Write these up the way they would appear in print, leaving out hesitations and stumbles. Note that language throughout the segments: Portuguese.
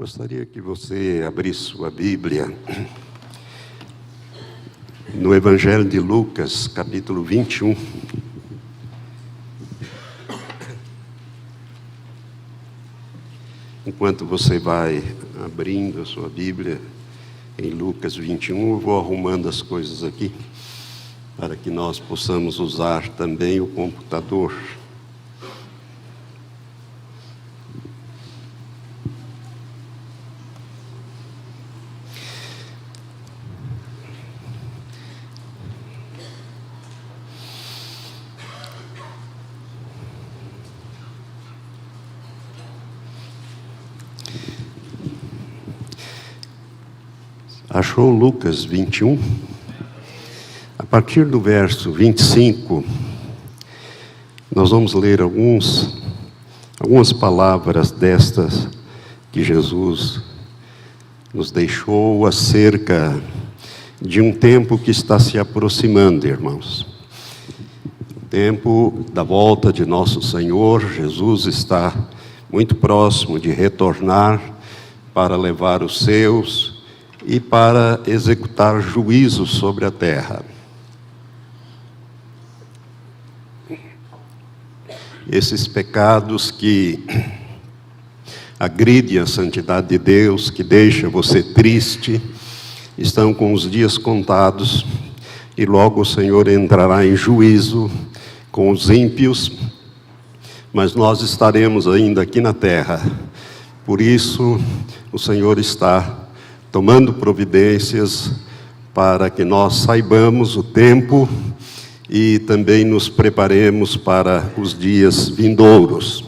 Gostaria que você abrisse sua Bíblia no Evangelho de Lucas, capítulo 21. Enquanto você vai abrindo a sua Bíblia em Lucas 21, eu vou arrumando as coisas aqui, para que nós possamos usar também o computador. Achou Lucas 21? A partir do verso 25, nós vamos ler algumas palavras destas que Jesus nos deixou acerca de um tempo que está se aproximando, irmãos. O tempo da volta de nosso Senhor. Jesus está muito próximo de retornar para levar os seus e para executar juízo sobre a terra. Esses pecados que agridem a santidade de Deus, que deixam você triste, estão com os dias contados, e logo o Senhor entrará em juízo com os ímpios, mas nós estaremos ainda aqui na terra. Por isso, o Senhor está tomando providências para que nós saibamos o tempo e também nos preparemos para os dias vindouros.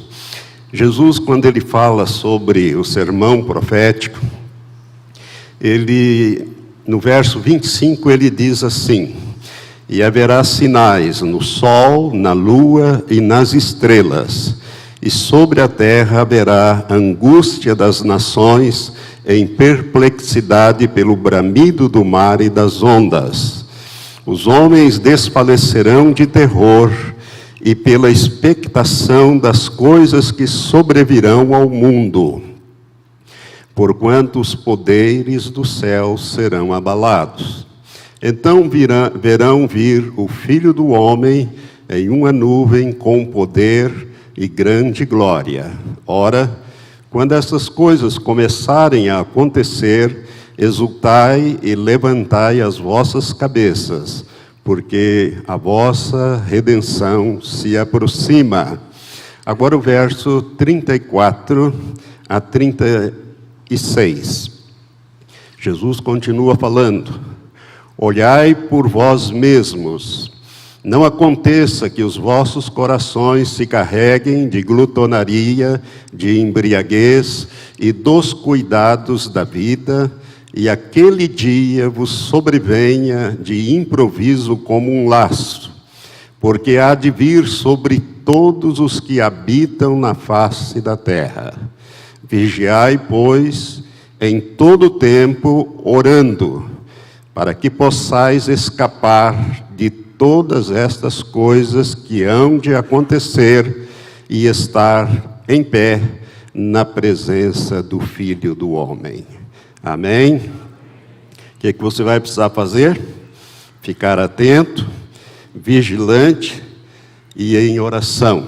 Jesus, quando ele fala sobre o sermão profético, no verso 25, ele diz assim: e haverá sinais no sol, na lua e nas estrelas, e sobre a terra haverá angústia das nações, em perplexidade pelo bramido do mar e das ondas. Os homens desfalecerão de terror e pela expectação das coisas que sobrevirão ao mundo, porquanto os poderes do céu serão abalados. Então verão vir o Filho do Homem em uma nuvem com poder e grande glória. Ora, quando essas coisas começarem a acontecer, exultai e levantai as vossas cabeças, porque a vossa redenção se aproxima. Agora o verso 34 a 36. Jesus continua falando: olhai por vós mesmos. Não aconteça que os vossos corações se carreguem de glutonaria, de embriaguez e dos cuidados da vida, e aquele dia vos sobrevenha de improviso como um laço, porque há de vir sobre todos os que habitam na face da terra. Vigiai, pois, em todo tempo, orando, para que possais escapar de todas estas coisas que hão de acontecer e estar em pé na presença do Filho do Homem. Amém? O que você vai precisar fazer? Ficar atento, vigilante e em oração,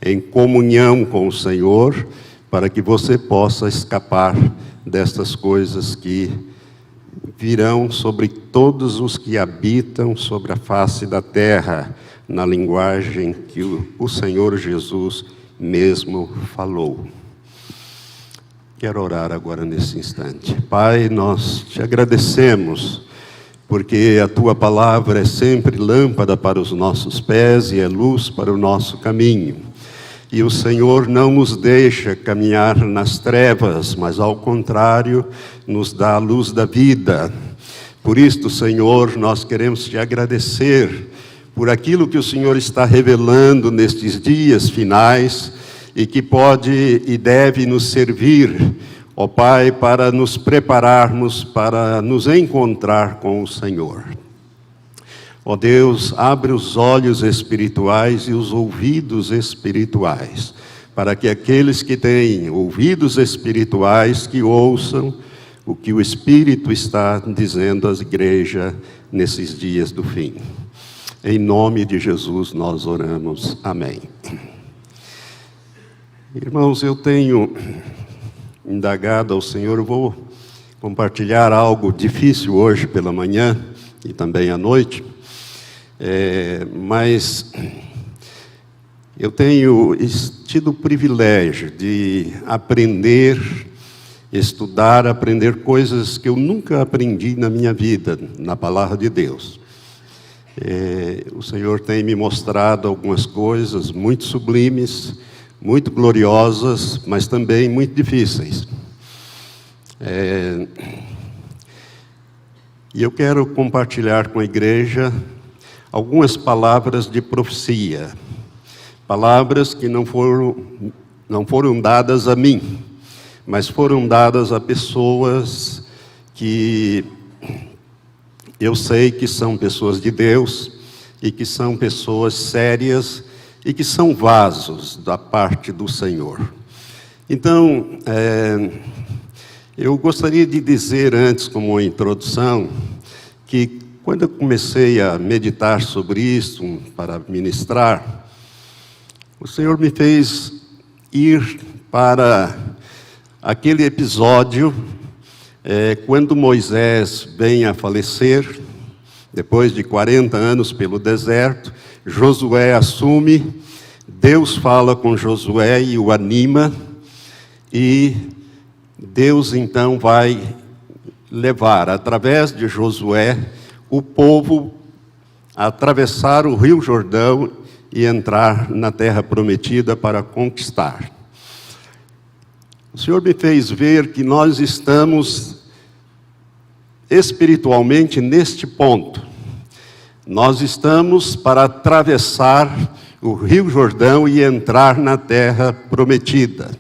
em comunhão com o Senhor, para que você possa escapar destas coisas que virão sobre todos os que habitam sobre a face da terra, na linguagem que o Senhor Jesus mesmo falou. Quero orar agora nesse instante. Pai, nós te agradecemos, porque a tua palavra é sempre lâmpada para os nossos pés e é luz para o nosso caminho. E o Senhor não nos deixa caminhar nas trevas, mas ao contrário, nos dá a luz da vida. Por isto, Senhor, nós queremos te agradecer por aquilo que o Senhor está revelando nestes dias finais e que pode e deve nos servir, ó Pai, para nos prepararmos para nos encontrar com o Senhor. Ó Deus, abre os olhos espirituais e os ouvidos espirituais, para que aqueles que têm ouvidos espirituais que ouçam o que o Espírito está dizendo às igrejas nesses dias do fim. Em nome de Jesus nós oramos. Amém. Irmãos, eu tenho indagado ao Senhor, eu vou compartilhar algo difícil hoje pela manhã e também à noite, mas eu tenho tido o privilégio de aprender, estudar, aprender coisas que eu nunca aprendi na minha vida, na Palavra de Deus. O Senhor tem me mostrado algumas coisas muito sublimes, muito gloriosas, mas também muito difíceis. E eu quero compartilhar com a igreja algumas palavras de profecia, palavras que não foram dadas a mim, mas foram dadas a pessoas que eu sei que são pessoas de Deus e que são pessoas sérias e que são vasos da parte do Senhor. Então, eu gostaria de dizer antes, como uma introdução, que quando eu comecei a meditar sobre isso, para ministrar, o Senhor me fez ir para aquele episódio, quando Moisés vem a falecer, depois de 40 anos pelo deserto, Josué assume, Deus fala com Josué e o anima, e Deus então vai levar, através de Josué, o povo a atravessar o Rio Jordão e entrar na terra prometida para conquistar. O Senhor me fez ver que nós estamos espiritualmente neste ponto. Nós estamos para atravessar o Rio Jordão e entrar na terra prometida.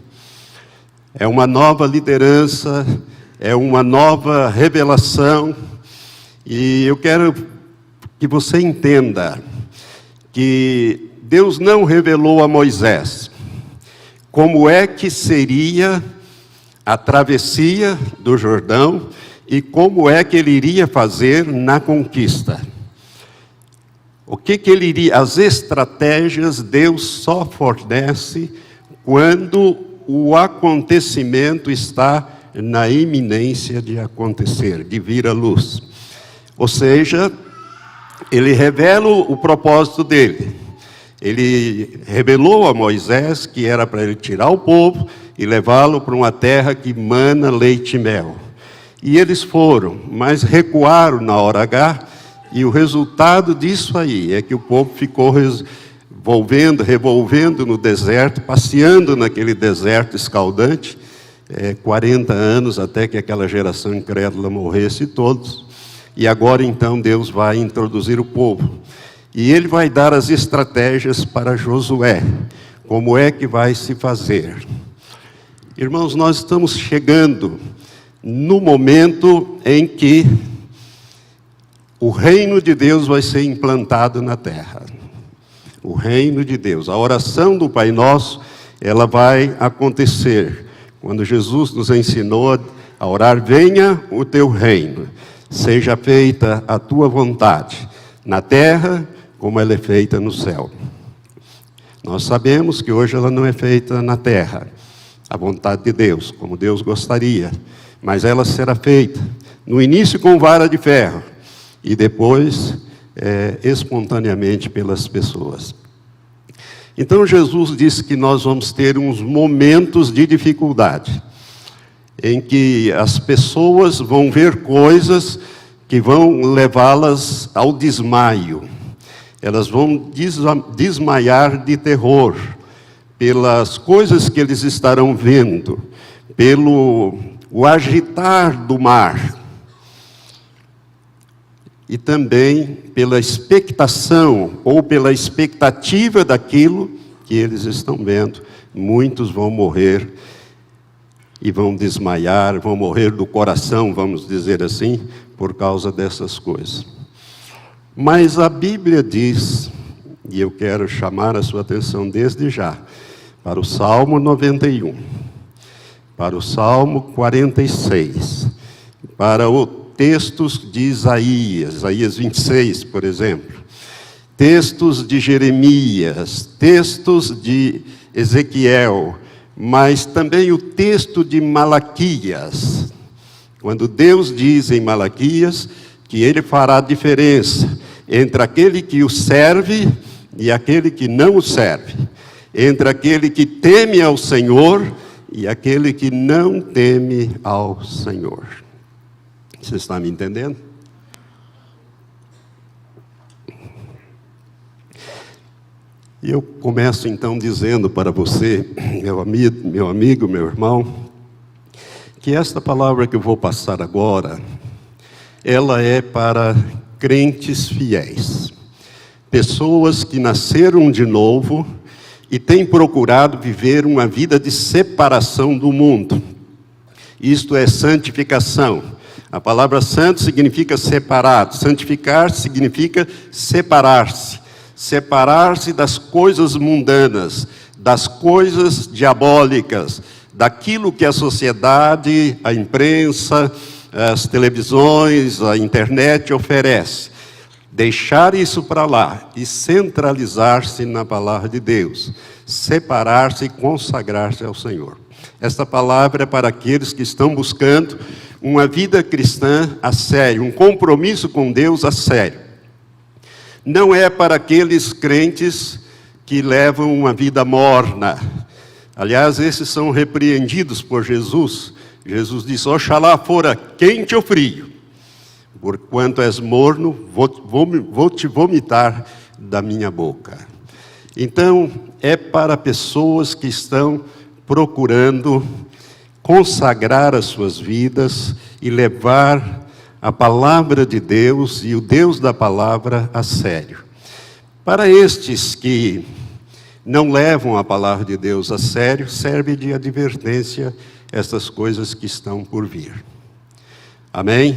É uma nova liderança, é uma nova revelação, e eu quero que você entenda que Deus não revelou a Moisés como é que seria a travessia do Jordão e como é que ele iria fazer na conquista. O que ele iria, as estratégias Deus só fornece quando o acontecimento está na iminência de acontecer, de vir à luz. Ou seja, ele revela o propósito dele. Ele revelou a Moisés que era para ele tirar o povo e levá-lo para uma terra que mana leite e mel. E eles foram, mas recuaram na hora H, e o resultado disso aí é que o povo ficou revolvendo no deserto, passeando naquele deserto escaldante, 40 anos até que aquela geração incrédula morresse todos. E agora então Deus vai introduzir o povo. E ele vai dar as estratégias para Josué, como é que vai se fazer. Irmãos, nós estamos chegando no momento em que o reino de Deus vai ser implantado na terra. O reino de Deus, a oração do Pai Nosso, ela vai acontecer. Quando Jesus nos ensinou a orar, venha o teu reino, seja feita a tua vontade, na terra como ela é feita no céu. Nós sabemos que hoje ela não é feita na terra, a vontade de Deus, como Deus gostaria, mas ela será feita, no início com vara de ferro, e depois espontaneamente pelas pessoas. Então Jesus disse que nós vamos ter uns momentos de dificuldade, em que as pessoas vão ver coisas que vão levá-las ao desmaio. Elas vão desmaiar de terror, pelas coisas que eles estarão vendo, pelo agitar do mar, e também pela expectação, ou pela expectativa daquilo que eles estão vendo. Muitos vão morrer, e vão desmaiar, vão morrer do coração, vamos dizer assim, por causa dessas coisas. Mas a Bíblia diz, e eu quero chamar a sua atenção desde já, para o Salmo 91, para o Salmo 46, para o textos de Isaías 26, por exemplo, textos de Jeremias, textos de Ezequiel, mas também o texto de Malaquias, quando Deus diz em Malaquias que Ele fará diferença entre aquele que o serve e aquele que não o serve, entre aquele que teme ao Senhor e aquele que não teme ao Senhor. Você está me entendendo? E eu começo então dizendo para você, meu amigo, meu irmão, que esta palavra que eu vou passar agora, ela é para crentes fiéis, pessoas que nasceram de novo e têm procurado viver uma vida de separação do mundo. Isto é santificação. A palavra santo significa separado, santificar significa separar-se. Separar-se das coisas mundanas, das coisas diabólicas, daquilo que a sociedade, a imprensa, as televisões, a internet oferece. Deixar isso para lá e centralizar-se na palavra de Deus. Separar-se e consagrar-se ao Senhor. Esta palavra é para aqueles que estão buscando uma vida cristã a sério, um compromisso com Deus a sério. Não é para aqueles crentes que levam uma vida morna. Aliás, esses são repreendidos por Jesus. Jesus disse: oxalá fora quente ou frio, porquanto és morno, vou te vomitar da minha boca. Então, é para pessoas que estão procurando consagrar as suas vidas e levar a palavra de Deus e o Deus da palavra a sério. Para estes que não levam a palavra de Deus a sério, serve de advertência estas coisas que estão por vir. Amém?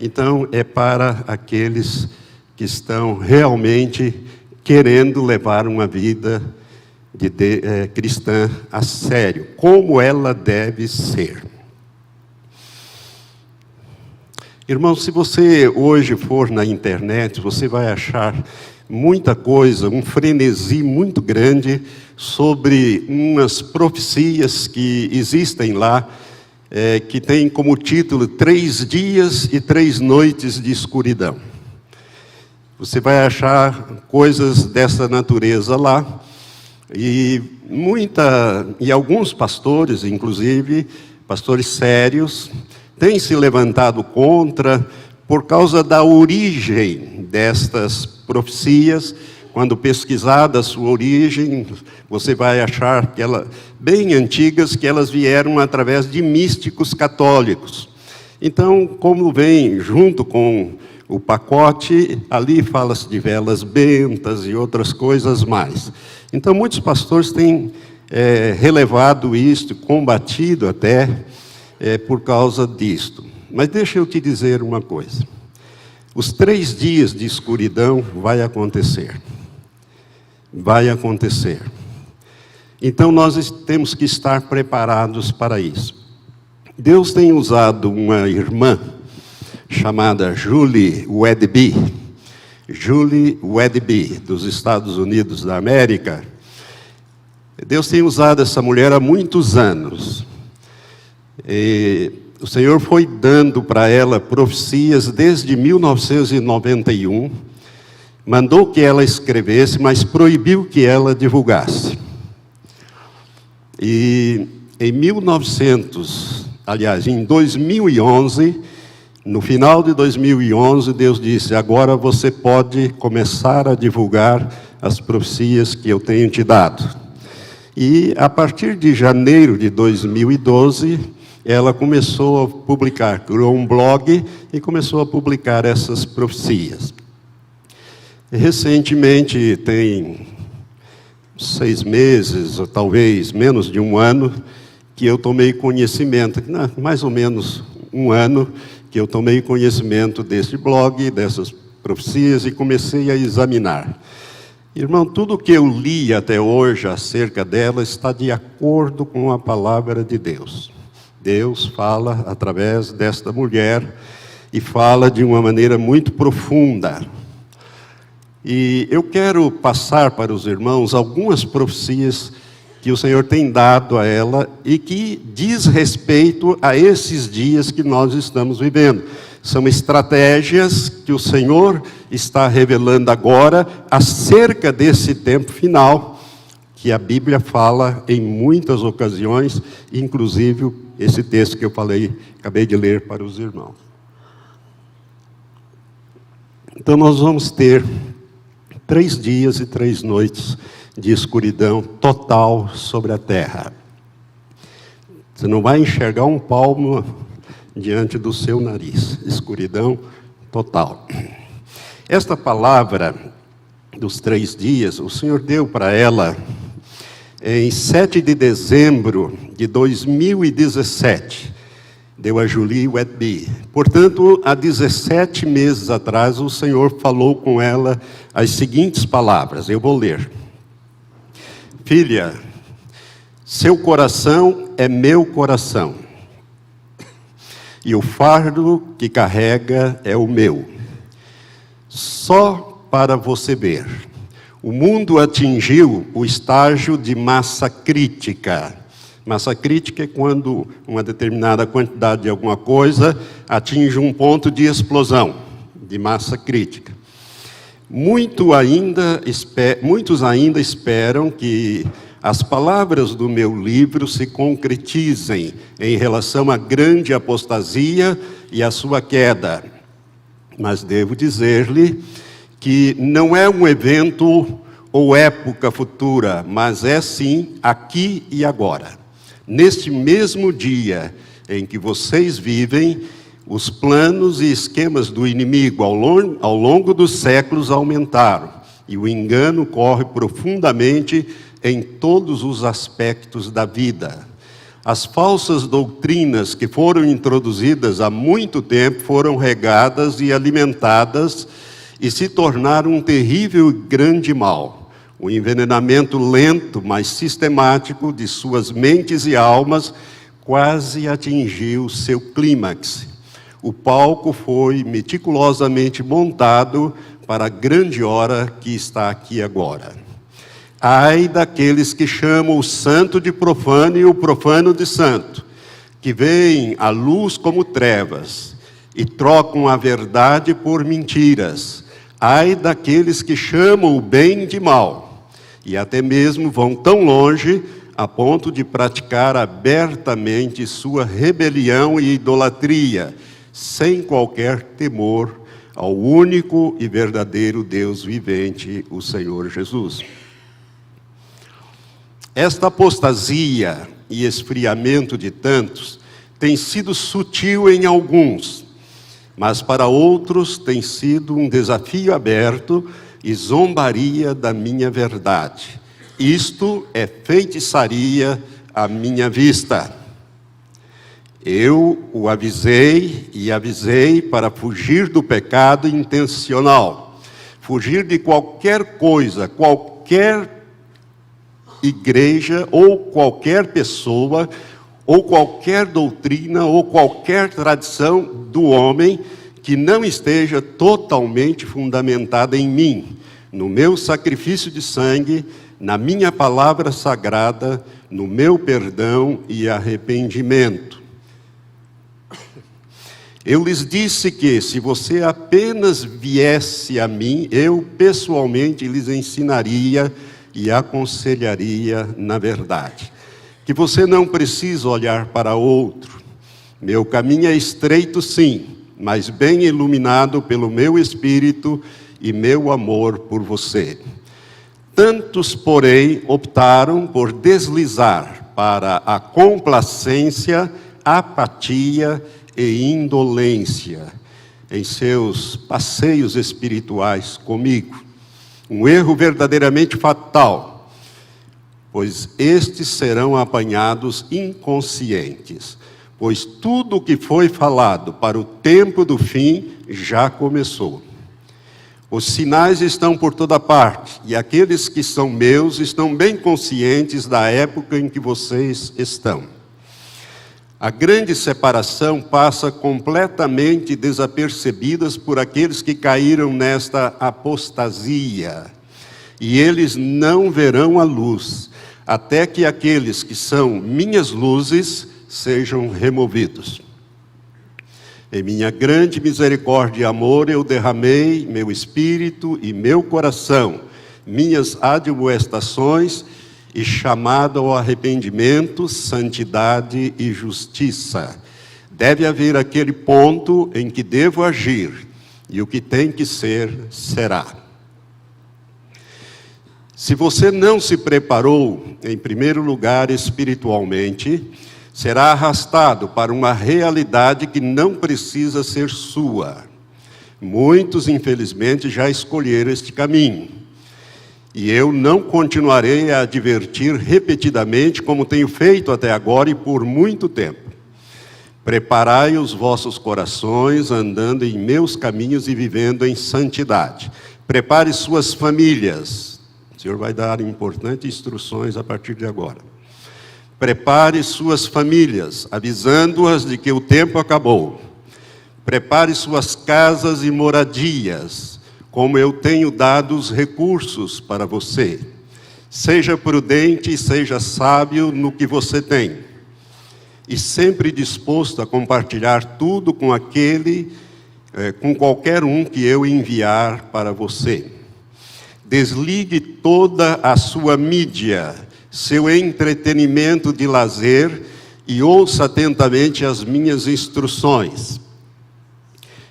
Então, é para aqueles que estão realmente querendo levar uma vida cristã a sério, como ela deve ser. Irmão, se você hoje for na internet, você vai achar muita coisa, um frenesi muito grande sobre umas profecias que existem lá, que tem como título 3 dias e 3 noites de escuridão. Você vai achar coisas dessa natureza lá, e alguns pastores, inclusive, pastores sérios, têm se levantado contra, por causa da origem destas profecias. Quando pesquisar a sua origem, você vai achar que bem antigas, que elas vieram através de místicos católicos. Então, como vem junto com o pacote, ali fala-se de velas bentas e outras coisas mais. Então, muitos pastores têm relevado isto, combatido até, por causa disto. Mas deixa eu te dizer uma coisa. Os 3 dias de escuridão vai acontecer. Vai acontecer. Então nós temos que estar preparados para isso. Deus tem usado uma irmã chamada Julie Wedby, dos Estados Unidos da América. Deus tem usado essa mulher há muitos anos. E o Senhor foi dando para ela profecias desde 1991, mandou que ela escrevesse, mas proibiu que ela divulgasse. E em 2011, no final de 2011, Deus disse: agora você pode começar a divulgar as profecias que eu tenho te dado. E a partir de janeiro de 2012, ela começou a publicar, criou um blog e começou a publicar essas profecias. Recentemente, tem 6 meses, ou talvez menos de 1 ano, que eu tomei conhecimento, mais ou menos 1 ano, que eu tomei conhecimento desse blog, dessas profecias, e comecei a examinar. Irmão, tudo que eu li até hoje acerca dela está de acordo com a palavra de Deus. Deus fala através desta mulher e fala de uma maneira muito profunda. E eu quero passar para os irmãos algumas profecias que o Senhor tem dado a ela e que diz respeito a esses dias que nós estamos vivendo. São estratégias que o Senhor está revelando agora acerca desse tempo final, que a Bíblia fala em muitas ocasiões, inclusive esse texto que eu falei, acabei de ler para os irmãos. Então nós vamos ter 3 dias e 3 noites de escuridão total sobre a terra. Você não vai enxergar um palmo diante do seu nariz. Escuridão total. Esta palavra dos 3 dias, o Senhor deu para ela em 7 de dezembro de 2017. Deu a Julie Whitby. Portanto, há 17 meses atrás, o Senhor falou com ela as seguintes palavras. Eu vou ler. Filha, seu coração é meu coração, e o fardo que carrega é o meu. Só para você ver, o mundo atingiu o estágio de massa crítica. Massa crítica é quando uma determinada quantidade de alguma coisa atinge um ponto de explosão, de massa crítica. Muitos ainda esperam que as palavras do meu livro se concretizem em relação à grande apostasia e à sua queda. Mas devo dizer-lhe que não é um evento ou época futura, mas é sim aqui e agora. Neste mesmo dia em que vocês vivem, os planos e esquemas do inimigo ao longo dos séculos aumentaram, e o engano corre profundamente em todos os aspectos da vida. As falsas doutrinas que foram introduzidas há muito tempo foram regadas e alimentadas e se tornaram um terrível e grande mal. O envenenamento lento, mas sistemático de suas mentes e almas quase atingiu seu clímax. O palco foi meticulosamente montado para a grande hora que está aqui agora. Ai daqueles que chamam o santo de profano e o profano de santo, que veem a luz como trevas e trocam a verdade por mentiras. Ai daqueles que chamam o bem de mal e até mesmo vão tão longe a ponto de praticar abertamente sua rebelião e idolatria, sem qualquer temor ao único e verdadeiro Deus vivente, o Senhor Jesus. Esta apostasia e esfriamento de tantos tem sido sutil em alguns, mas para outros tem sido um desafio aberto e zombaria da minha verdade. Isto é feitiçaria à minha vista. Eu o avisei para fugir do pecado intencional, fugir de qualquer coisa, qualquer igreja ou qualquer pessoa, ou qualquer doutrina ou qualquer tradição do homem que não esteja totalmente fundamentada em mim, no meu sacrifício de sangue, na minha palavra sagrada, no meu perdão e arrependimento. Eu lhes disse que, se você apenas viesse a mim, eu pessoalmente lhes ensinaria e aconselharia na verdade. Que você não precisa olhar para outro. Meu caminho é estreito, sim, mas bem iluminado pelo meu Espírito e meu amor por você. Tantos, porém, optaram por deslizar para a complacência, apatia e indolência em seus passeios espirituais comigo. Um erro verdadeiramente fatal, pois estes serão apanhados inconscientes, pois tudo o que foi falado para o tempo do fim já começou. Os sinais estão por toda parte, e aqueles que são meus estão bem conscientes da época em que vocês estão. A grande separação passa completamente desapercebidas por aqueles que caíram nesta apostasia, e eles não verão a luz, até que aqueles que são minhas luzes sejam removidos. Em minha grande misericórdia e amor eu derramei meu espírito e meu coração, minhas admoestações e chamado ao arrependimento, santidade e justiça. Deve haver aquele ponto em que devo agir, e o que tem que ser, será. Se você não se preparou, em primeiro lugar espiritualmente, será arrastado para uma realidade que não precisa ser sua. Muitos, infelizmente, já escolheram este caminho. E eu não continuarei a advertir repetidamente, como tenho feito até agora e por muito tempo. Preparai os vossos corações, andando em meus caminhos e vivendo em santidade. Prepare suas famílias. O Senhor vai dar importantes instruções a partir de agora. Prepare suas famílias, avisando-as de que o tempo acabou. Prepare suas casas e moradias, como eu tenho dado os recursos para você. Seja prudente e seja sábio no que você tem. E sempre disposto a compartilhar tudo com com qualquer um que eu enviar para você. Desligue toda a sua mídia, seu entretenimento de lazer, e ouça atentamente as minhas instruções.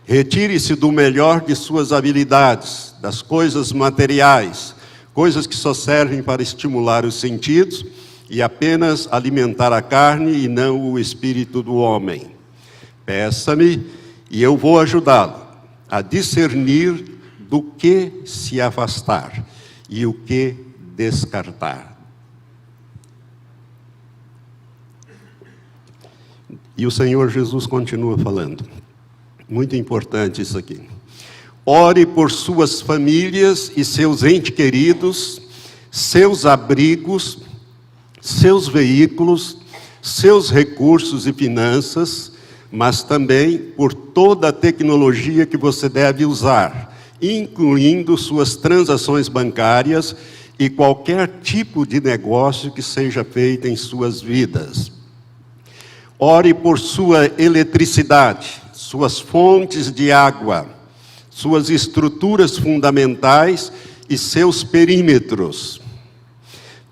Retire-se do melhor de suas habilidades, das coisas materiais, coisas que só servem para estimular os sentidos e apenas alimentar a carne e não o espírito do homem. Peça-me e eu vou ajudá-lo a discernir do que se afastar e o que descartar. E o Senhor Jesus continua falando. Muito importante isso aqui. Ore por suas famílias e seus entes queridos, seus abrigos, seus veículos, seus recursos e finanças, mas também por toda a tecnologia que você deve usar, incluindo suas transações bancárias e qualquer tipo de negócio que seja feito em suas vidas. Ore por sua eletricidade, suas fontes de água, suas estruturas fundamentais e seus perímetros.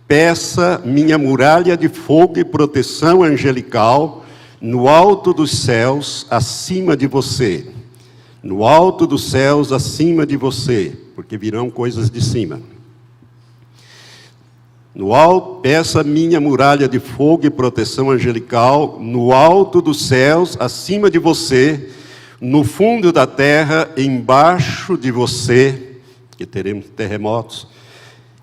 Peça minha muralha de fogo e proteção angelical no alto dos céus acima de você. No alto dos céus acima de você, porque virão coisas de cima. Peça minha muralha de fogo e proteção angelical no alto dos céus, acima de você, no fundo da terra, embaixo de você, que teremos terremotos,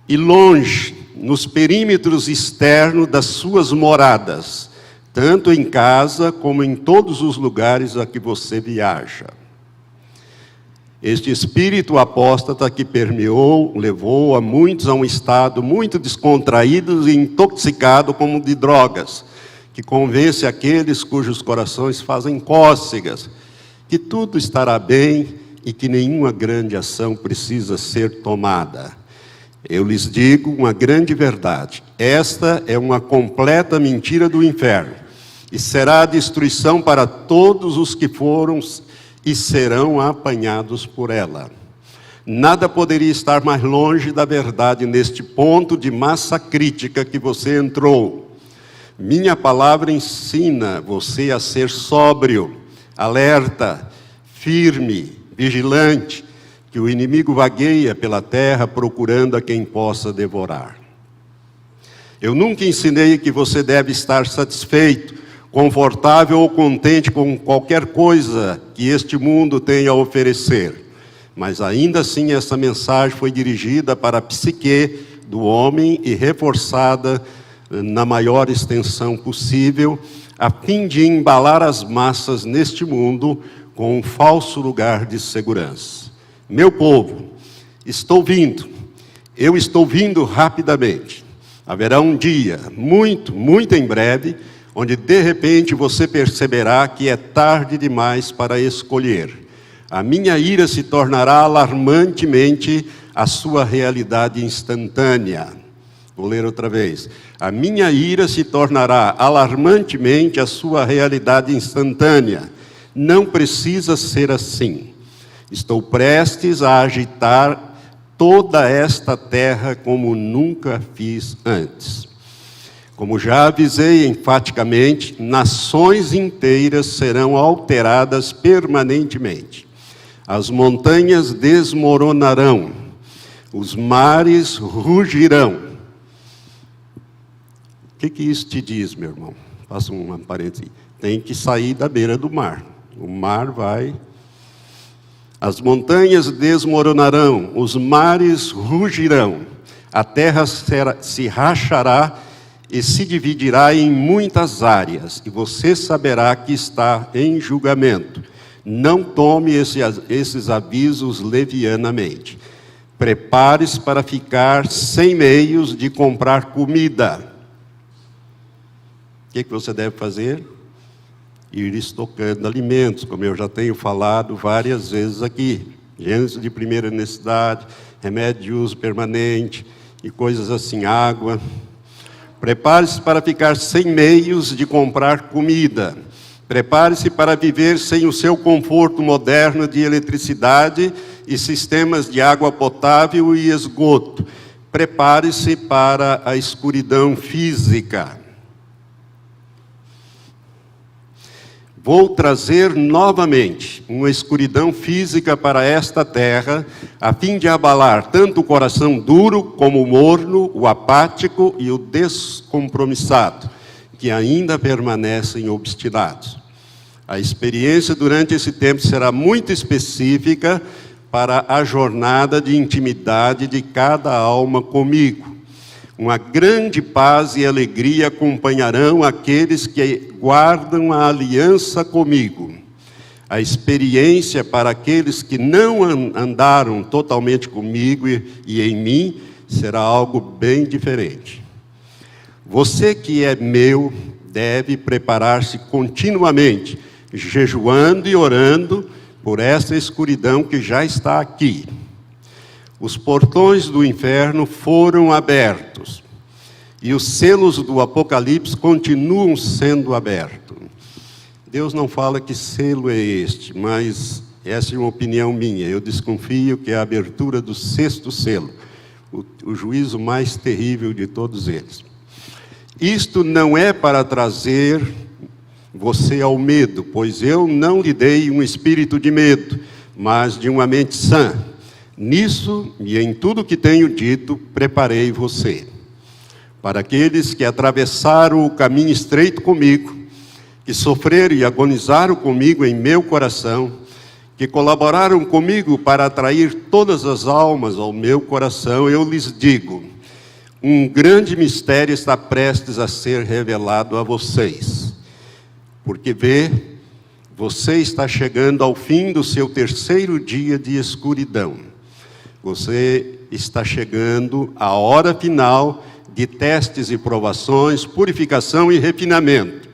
e longe, nos perímetros externos das suas moradas, tanto em casa como em todos os lugares a que você viaja. Este espírito apóstata que permeou, levou a muitos a um estado muito descontraído e intoxicado como de drogas, que convence aqueles cujos corações fazem cócegas, que tudo estará bem e que nenhuma grande ação precisa ser tomada. Eu lhes digo uma grande verdade, esta é uma completa mentira do inferno, e será a destruição para todos os que foram e serão apanhados por ela. Nada poderia estar mais longe da verdade neste ponto de massa crítica que você entrou. Minha palavra ensina você a ser sóbrio, alerta, firme, vigilante, que o inimigo vagueia pela terra procurando a quem possa devorar. Eu nunca ensinei que você deve estar satisfeito, confortável ou contente com qualquer coisa que este mundo tenha a oferecer. Mas ainda assim essa mensagem foi dirigida para a psique do homem e reforçada na maior extensão possível, a fim de embalar as massas neste mundo com um falso lugar de segurança. Meu povo, Estou vindo. Eu estou vindo rapidamente. Haverá um dia, muito, muito em breve, onde de repente você perceberá que é tarde demais para escolher. A minha ira se tornará alarmantemente a sua realidade instantânea. Vou ler outra vez. A minha ira se tornará alarmantemente a sua realidade instantânea. Não precisa ser assim. Estou prestes a agitar toda esta terra como nunca fiz antes. Como já avisei enfaticamente, nações inteiras serão alteradas permanentemente. As montanhas desmoronarão, os mares rugirão. O que isso te diz, meu irmão? Faça uma parêntese. Tem que sair da beira do mar. O mar vai... As montanhas desmoronarão, os mares rugirão, a terra se rachará e se dividirá em muitas áreas, e você saberá que está em julgamento. Não tome esses avisos levianamente. Prepare-se para ficar sem meios de comprar comida. O que você deve fazer? Ir estocando alimentos, como eu já tenho falado várias vezes aqui. Gênesis de primeira necessidade, remédio de uso permanente e coisas assim, água. Prepare-se para ficar sem meios de comprar comida. Prepare-se para viver sem o seu conforto moderno de eletricidade e sistemas de água potável e esgoto. Prepare-se para a escuridão física. Vou trazer novamente uma escuridão física para esta terra, a fim de abalar tanto o coração duro como o morno, o apático e o descompromissado, que ainda permanecem obstinados. A experiência durante esse tempo será muito específica para a jornada de intimidade de cada alma comigo. Uma grande paz e alegria acompanharão aqueles que guardam a aliança comigo. A experiência para aqueles que não andaram totalmente comigo e em mim será algo bem diferente. Você que é meu deve preparar-se continuamente, jejuando e orando por essa escuridão que já está aqui. Os portões do inferno foram abertos e os selos do Apocalipse continuam sendo abertos. Deus não fala que selo é este, mas essa é uma opinião minha. Eu desconfio que é a abertura do 6º selo, o juízo mais terrível de todos eles. Isto não é para trazer você ao medo, pois eu não lhe dei um espírito de medo, mas de uma mente sã. Nisso e em tudo que tenho dito, preparei você. Para aqueles que atravessaram o caminho estreito comigo, que sofreram e agonizaram comigo em meu coração, que colaboraram comigo para atrair todas as almas ao meu coração, eu lhes digo, um grande mistério está prestes a ser revelado a vocês. Porque vê, você está chegando ao fim do seu 3º dia de escuridão. Você está chegando à hora final de testes e provações, purificação e refinamento.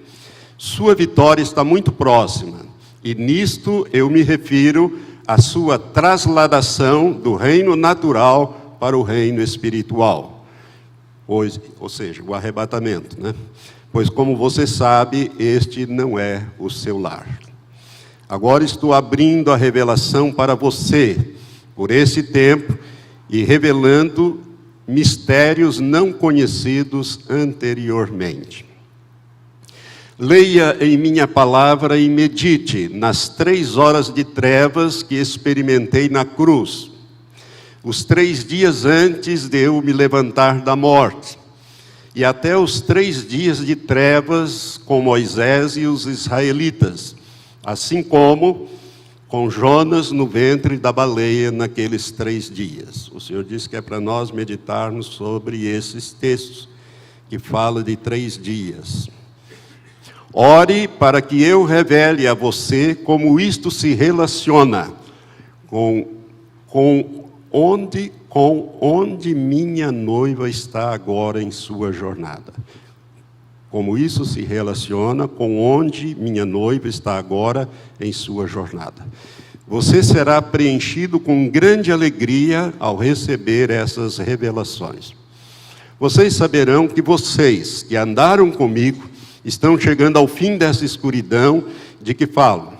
Sua vitória está muito próxima, e nisto eu me refiro à sua trasladação do reino natural para o reino espiritual. Ou seja, o arrebatamento, né? Pois, como você sabe, este não é o seu lar. Agora estou abrindo a revelação para você, por esse tempo, e revelando mistérios não conhecidos anteriormente. Leia em minha palavra e medite nas 3 horas de trevas que experimentei na cruz, os 3 dias antes de eu me levantar da morte, e até os 3 dias de trevas com Moisés e os israelitas, assim como com Jonas no ventre da baleia naqueles 3 dias. O Senhor disse que é para nós meditarmos sobre esses textos, que falam de 3 dias. Ore para que eu revele a você como isto se relaciona com onde minha noiva está agora em sua jornada. Como isso se relaciona com onde minha noiva está agora em sua jornada. Você será preenchido com grande alegria ao receber essas revelações. Vocês saberão que vocês que andaram comigo estão chegando ao fim dessa escuridão de que falo,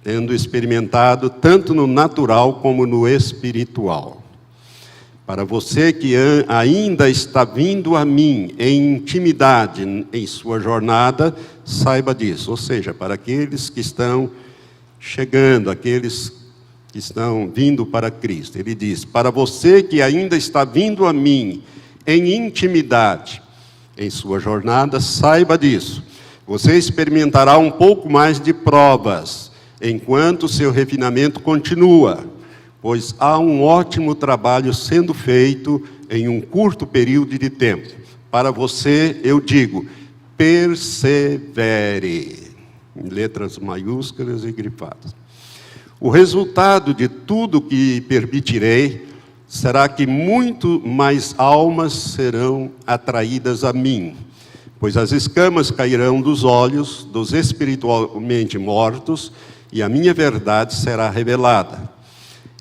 tendo experimentado tanto no natural como no espiritual. Para você que ainda está vindo a mim em intimidade em sua jornada, saiba disso. Ou seja, para aqueles que estão chegando, aqueles que estão vindo para Cristo. Ele diz, para você que ainda está vindo a mim em intimidade em sua jornada, saiba disso. Você experimentará um pouco mais de provas, enquanto seu refinamento continua, pois há um ótimo trabalho sendo feito em um curto período de tempo. Para você, eu digo, persevere, em letras maiúsculas e grifadas. O resultado de tudo que permitirei será que muito mais almas serão atraídas a mim, pois as escamas cairão dos olhos dos espiritualmente mortos e a minha verdade será revelada.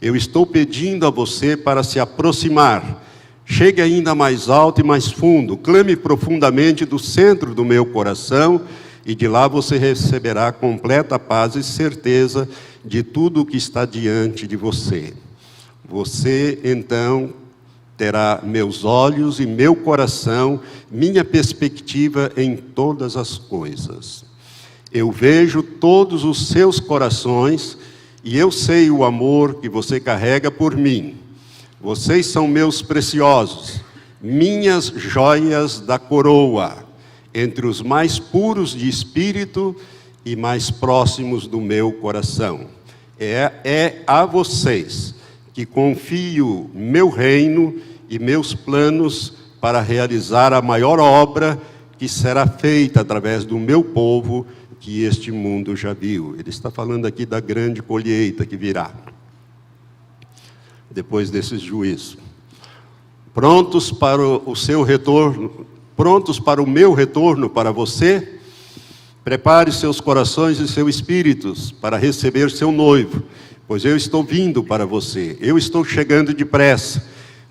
Eu estou pedindo a você para se aproximar. Chegue ainda mais alto e mais fundo, clame profundamente do centro do meu coração e de lá você receberá completa paz e certeza de tudo o que está diante de você. Você, então, terá meus olhos e meu coração, minha perspectiva em todas as coisas. Eu vejo todos os seus corações e eu sei o amor que você carrega por mim. Vocês são meus preciosos, minhas joias da coroa, entre os mais puros de espírito e mais próximos do meu coração. É a vocês que confio meu reino e meus planos para realizar a maior obra que será feita através do meu povo que este mundo já viu. Ele está falando aqui da grande colheita que virá depois desse juízo. Prontos para o seu retorno, prontos para o meu retorno para você? Prepare seus corações e seus espíritos para receber seu noivo, pois eu estou vindo para você, eu estou chegando depressa.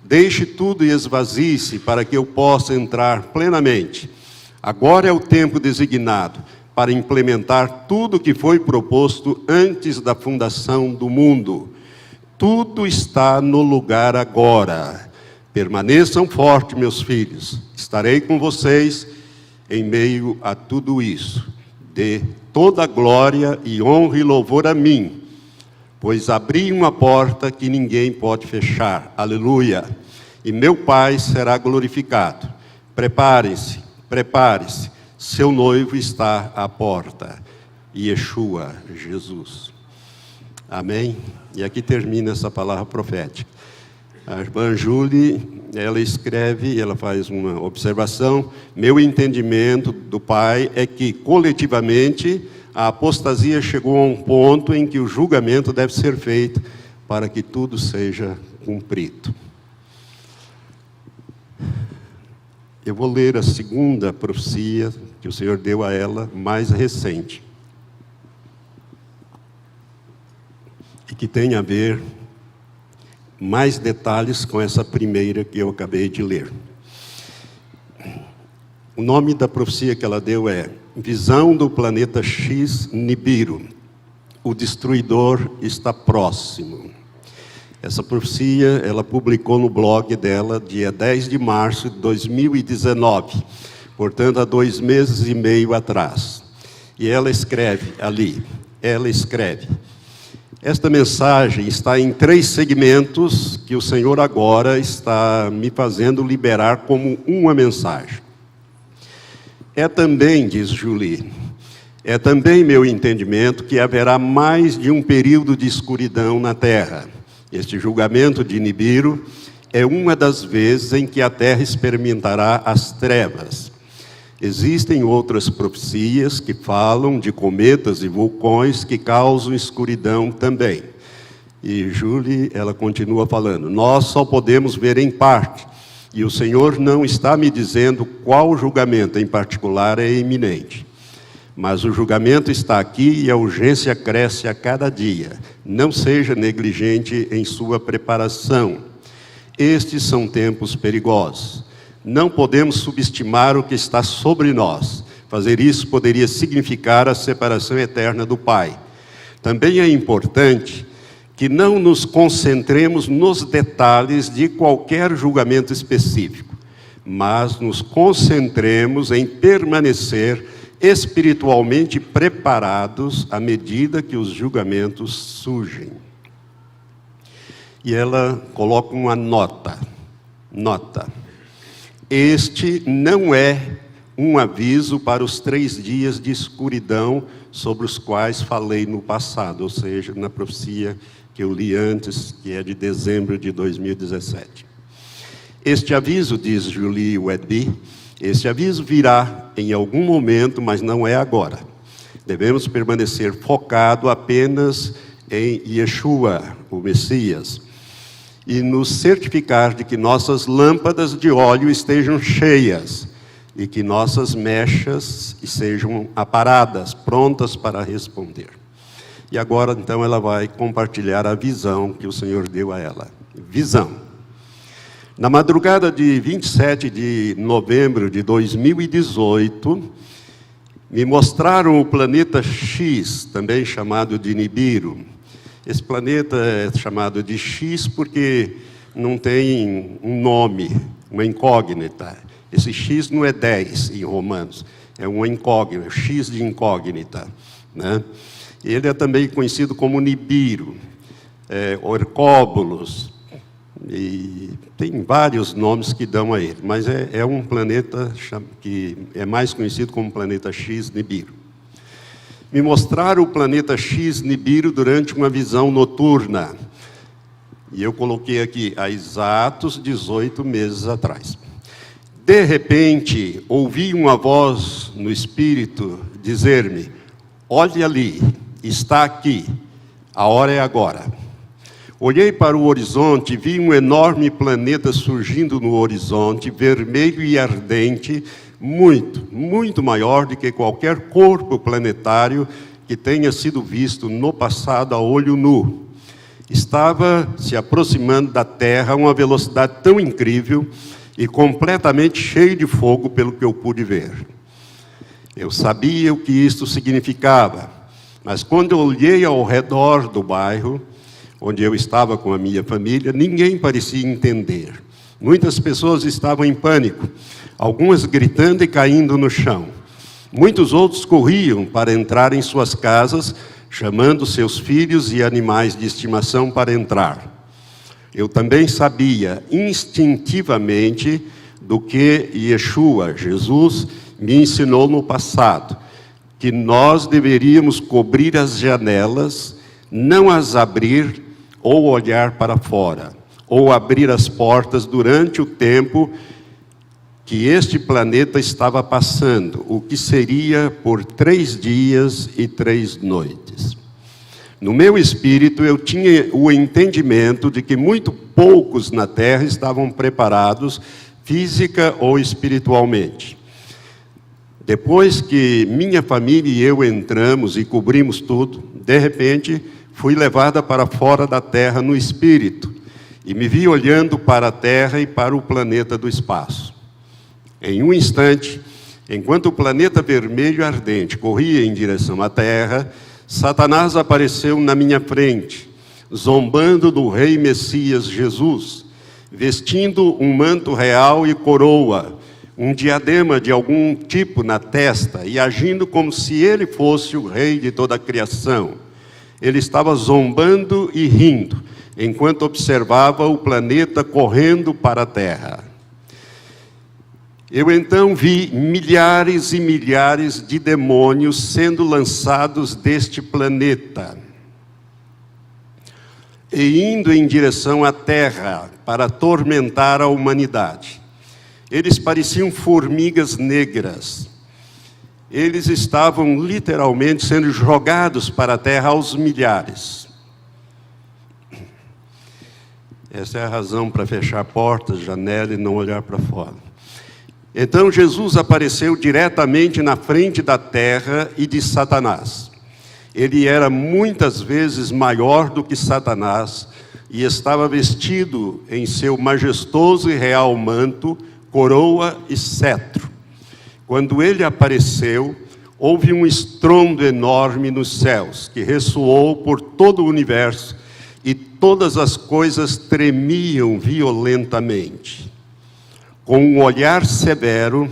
Deixe tudo e esvazie-se para que eu possa entrar plenamente. Agora é o tempo designado para implementar tudo que foi proposto antes da fundação do mundo. Tudo está no lugar agora. Permaneçam fortes, meus filhos. Estarei com vocês em meio a tudo isso. Dê toda a glória e honra e louvor a mim, pois abri uma porta que ninguém pode fechar. Aleluia! E meu Pai será glorificado. Preparem-se, prepare-se. Seu noivo está à porta. Yeshua, Jesus. Amém? E aqui termina essa palavra profética. A irmã Júlia, ela escreve, ela faz uma observação. Meu entendimento do Pai é que, coletivamente, a apostasia chegou a um ponto em que o julgamento deve ser feito para que tudo seja cumprido. Eu vou ler a segunda profecia que o Senhor deu a ela, mais recente, e que tem a ver mais detalhes com essa primeira que eu acabei de ler. O nome da profecia que ela deu é Visão do planeta X Nibiru. O destruidor está próximo. Essa profecia, ela publicou no blog dela, dia 10 de março de 2019, portanto, há 2 meses e meio atrás. E ela escreve ali, esta mensagem está em 3 segmentos que o Senhor agora está me fazendo liberar como uma mensagem. É também, diz Julie, é também meu entendimento que haverá mais de um período de escuridão na Terra. Este julgamento de Nibiru é uma das vezes em que a Terra experimentará as trevas. Existem outras profecias que falam de cometas e vulcões que causam escuridão também. E Julie, ela continua falando, nós só podemos ver em parte, e o Senhor não está me dizendo qual julgamento em particular é iminente. Mas o julgamento está aqui e a urgência cresce a cada dia. Não seja negligente em sua preparação. Estes são tempos perigosos. Não podemos subestimar o que está sobre nós. Fazer isso poderia significar a separação eterna do Pai. Também é importante que não nos concentremos nos detalhes de qualquer julgamento específico, mas nos concentremos em permanecer espiritualmente preparados à medida que os julgamentos surgem. E ela coloca uma nota. Este não é um aviso para os 3 dias de escuridão sobre os quais falei no passado, ou seja, na profecia que eu li antes, que é de dezembro de 2017. Este aviso, diz Julie Wedby, este aviso virá em algum momento, mas não é agora. Devemos permanecer focado apenas em Yeshua, o Messias, e nos certificar de que nossas lâmpadas de óleo estejam cheias e que nossas mechas sejam aparadas, prontas para responder. E agora, então, ela vai compartilhar a visão que o Senhor deu a ela. Visão. Na madrugada de 27 de novembro de 2018, me mostraram o planeta X, também chamado de Nibiru. Esse planeta é chamado de X porque não tem um nome, uma incógnita. Esse X não é 10 em Romanos, é uma incógnita, X de incógnita, né? Ele é também conhecido como Nibiru, Orcóbulos, e tem vários nomes que dão a ele, mas é um planeta que é mais conhecido como planeta X Nibiru. Me mostraram o planeta X Nibiru durante uma visão noturna, e eu coloquei aqui, há exatos 18 meses atrás. De repente, ouvi uma voz no Espírito dizer-me, olhe ali, está aqui, a hora é agora. Olhei para o horizonte e vi um enorme planeta surgindo no horizonte, vermelho e ardente, muito, muito maior do que qualquer corpo planetário que tenha sido visto no passado a olho nu. Estava se aproximando da Terra a uma velocidade tão incrível e completamente cheio de fogo, pelo que eu pude ver. Eu sabia o que isto significava, mas quando eu olhei ao redor do bairro, onde eu estava com a minha família, ninguém parecia entender. Muitas pessoas estavam em pânico, algumas gritando e caindo no chão. Muitos outros corriam para entrar em suas casas, chamando seus filhos e animais de estimação para entrar. Eu também sabia instintivamente do que Yeshua, Jesus, me ensinou no passado, que nós deveríamos cobrir as janelas, não as abrir ou olhar para fora, ou abrir as portas durante o tempo que este planeta estava passando, o que seria por 3 dias e 3 noites. No meu espírito, eu tinha o entendimento de que muito poucos na Terra estavam preparados, física ou espiritualmente. Depois que minha família e eu entramos e cobrimos tudo, de repente, fui levada para fora da Terra no espírito, e me vi olhando para a Terra e para o planeta do espaço. Em um instante, enquanto o planeta vermelho ardente corria em direção à Terra, Satanás apareceu na minha frente, zombando do Rei Messias Jesus, vestindo um manto real e coroa, um diadema de algum tipo na testa, e agindo como se ele fosse o Rei de toda a criação. Ele estava zombando e rindo, enquanto observava o planeta correndo para a Terra. Eu então vi milhares e milhares de demônios sendo lançados deste planeta e indo em direção à Terra para atormentar a humanidade. Eles pareciam formigas negras. Eles estavam literalmente sendo jogados para a Terra aos milhares. Essa é a razão para fechar portas, janela e não olhar para fora. Então Jesus apareceu diretamente na frente da terra e de Satanás. Ele era muitas vezes maior do que Satanás e estava vestido em seu majestoso e real manto, coroa e cetro. Quando ele apareceu, houve um estrondo enorme nos céus, que ressoou por todo o universo, e todas as coisas tremiam violentamente. Com um olhar severo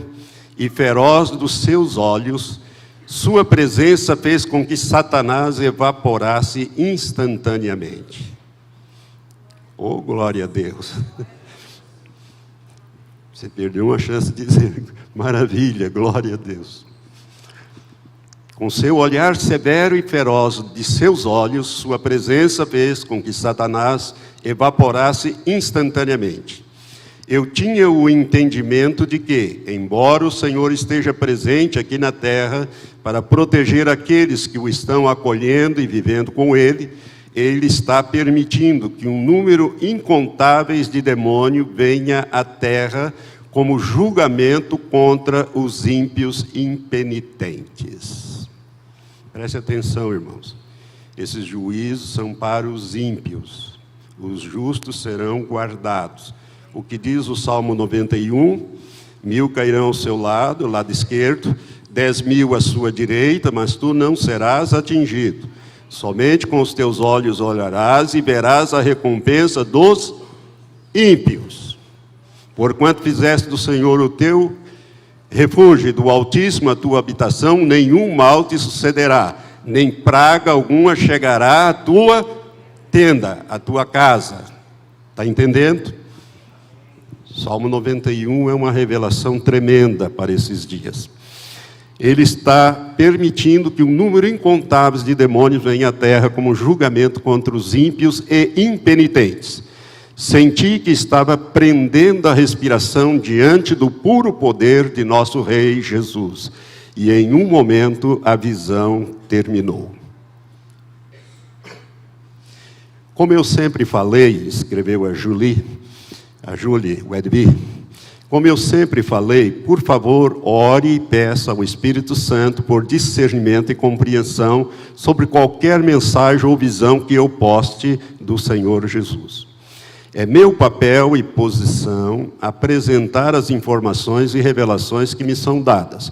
e feroz dos seus olhos, sua presença fez com que Satanás evaporasse instantaneamente. Oh, glória a Deus! Você perdeu uma chance de dizer, maravilha, glória a Deus. Com seu olhar severo e feroz de seus olhos, sua presença fez com que Satanás evaporasse instantaneamente. Eu tinha o entendimento de que, embora o Senhor esteja presente aqui na terra para proteger aqueles que o estão acolhendo e vivendo com Ele, Ele está permitindo que um número incontáveis de demônios venha à terra como julgamento contra os ímpios impenitentes. Preste atenção, irmãos. Esses juízos são para os ímpios. Os justos serão guardados. O que diz o Salmo 91, 1000 cairão ao seu lado esquerdo, 10.000 à sua direita, mas tu não serás atingido. Somente com os teus olhos olharás e verás a recompensa dos ímpios. Porquanto fizeste do Senhor o teu refúgio, e do Altíssimo a tua habitação, nenhum mal te sucederá, nem praga alguma chegará à tua tenda, à tua casa. Está entendendo? Salmo 91 é uma revelação tremenda para esses dias. Ele está permitindo que um número incontável de demônios venha à terra como julgamento contra os ímpios e impenitentes. Senti que estava prendendo a respiração diante do puro poder de nosso Rei Jesus. E em um momento a visão terminou. Como eu sempre falei, escreveu a Julie Wedby, como eu sempre falei, por favor, ore e peça ao Espírito Santo por discernimento e compreensão sobre qualquer mensagem ou visão que eu poste do Senhor Jesus. É meu papel e posição apresentar as informações e revelações que me são dadas.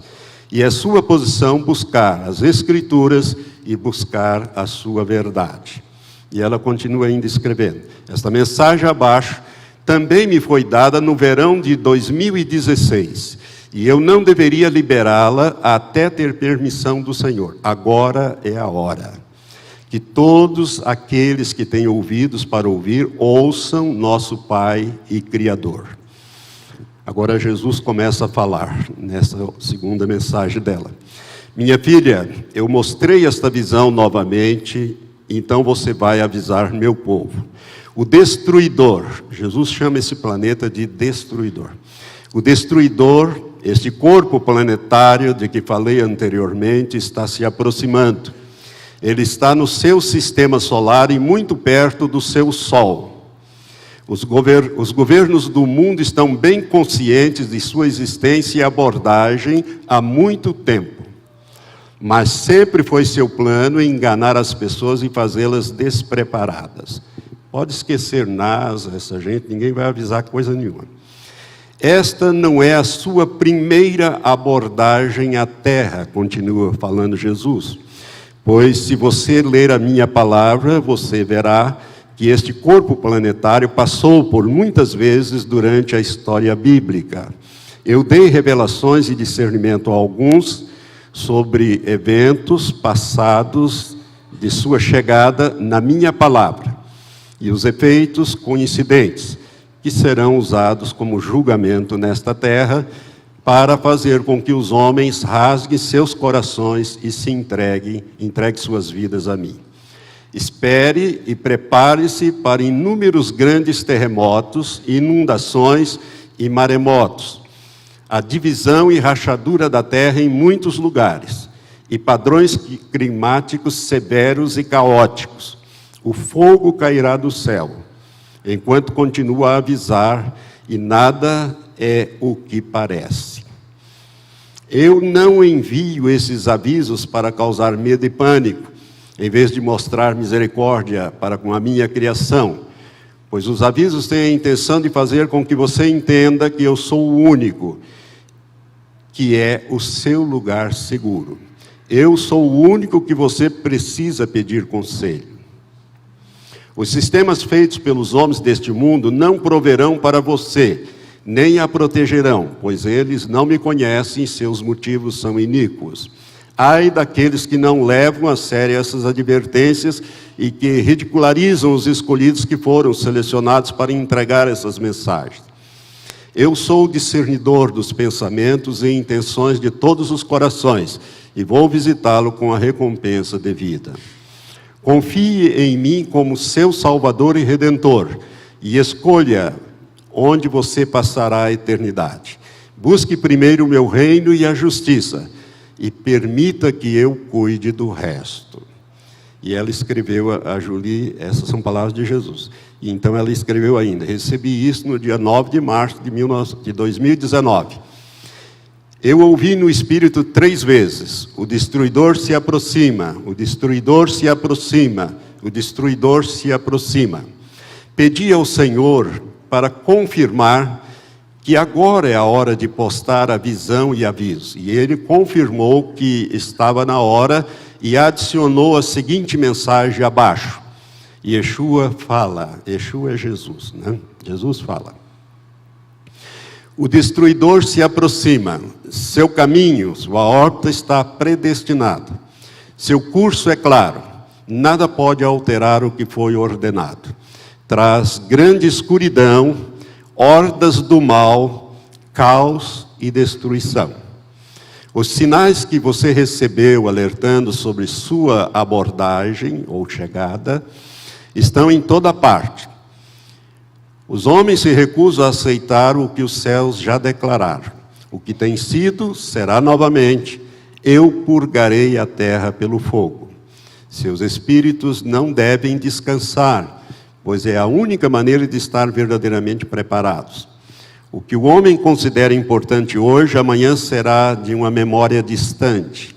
E é sua posição buscar as Escrituras e buscar a sua verdade. E ela continua ainda escrevendo. Esta mensagem abaixo também me foi dada no verão de 2016. E eu não deveria liberá-la até ter permissão do Senhor. Agora é a hora. Que todos aqueles que têm ouvidos para ouvir, ouçam nosso Pai e Criador. Agora Jesus começa a falar nessa segunda mensagem dela. Minha filha, eu mostrei esta visão novamente, então você vai avisar meu povo. O destruidor, Jesus chama esse planeta de destruidor. O destruidor, este corpo planetário de que falei anteriormente, está se aproximando. Ele está no seu sistema solar e muito perto do seu Sol. Os governos do mundo estão bem conscientes de sua existência e abordagem há muito tempo. Mas sempre foi seu plano enganar as pessoas e fazê-las despreparadas. Pode esquecer NASA, essa gente, ninguém vai avisar coisa nenhuma. Esta não é a sua primeira abordagem à Terra, continua falando Jesus. Pois se você ler a minha palavra, você verá que este corpo planetário passou por muitas vezes durante a história bíblica. Eu dei revelações e discernimento a alguns sobre eventos passados de sua chegada na minha palavra. E os efeitos coincidentes, que serão usados como julgamento nesta terra, para fazer com que os homens rasguem seus corações e se entreguem suas vidas a mim. Espere e prepare-se para inúmeros grandes terremotos, inundações e maremotos, a divisão e rachadura da terra em muitos lugares, e padrões climáticos severos e caóticos. O fogo cairá do céu, enquanto continua a avisar, e nada é o que parece. Eu não envio esses avisos para causar medo e pânico, em vez de mostrar misericórdia para com a minha criação, pois os avisos têm a intenção de fazer com que você entenda que eu sou o único, que é o seu lugar seguro. Eu sou o único que você precisa pedir conselho. Os sistemas feitos pelos homens deste mundo não proverão para você, nem a protegerão, pois eles não me conhecem e seus motivos são iníquos. Ai daqueles que não levam a sério essas advertências e que ridicularizam os escolhidos que foram selecionados para entregar essas mensagens. Eu sou o discernidor dos pensamentos e intenções de todos os corações e vou visitá-lo com a recompensa devida. Confie em mim como seu Salvador e Redentor e escolha onde você passará a eternidade. Busque primeiro o meu reino e a justiça, e permita que eu cuide do resto. E ela escreveu a Julie, essas são palavras de Jesus. E então ela escreveu ainda: recebi isso no dia 9 de março de 2019. Eu ouvi no Espírito 3 vezes: o destruidor se aproxima, o destruidor se aproxima, o destruidor se aproxima. Pedi ao Senhor para confirmar que agora é a hora de postar a visão e aviso. E ele confirmou que estava na hora e adicionou a seguinte mensagem abaixo. Yeshua fala, Yeshua é Jesus, né? Jesus fala. O destruidor se aproxima, seu caminho, sua órbita está predestinado. Seu curso é claro, nada pode alterar o que foi ordenado. Traz grande escuridão, hordas do mal, caos e destruição. Os sinais que você recebeu alertando sobre sua abordagem ou chegada estão em toda parte. Os homens se recusam a aceitar o que os céus já declararam. O que tem sido, será novamente. Eu purgarei a terra pelo fogo. Seus espíritos não devem descansar, pois é a única maneira de estar verdadeiramente preparados. O que o homem considera importante hoje, amanhã será de uma memória distante.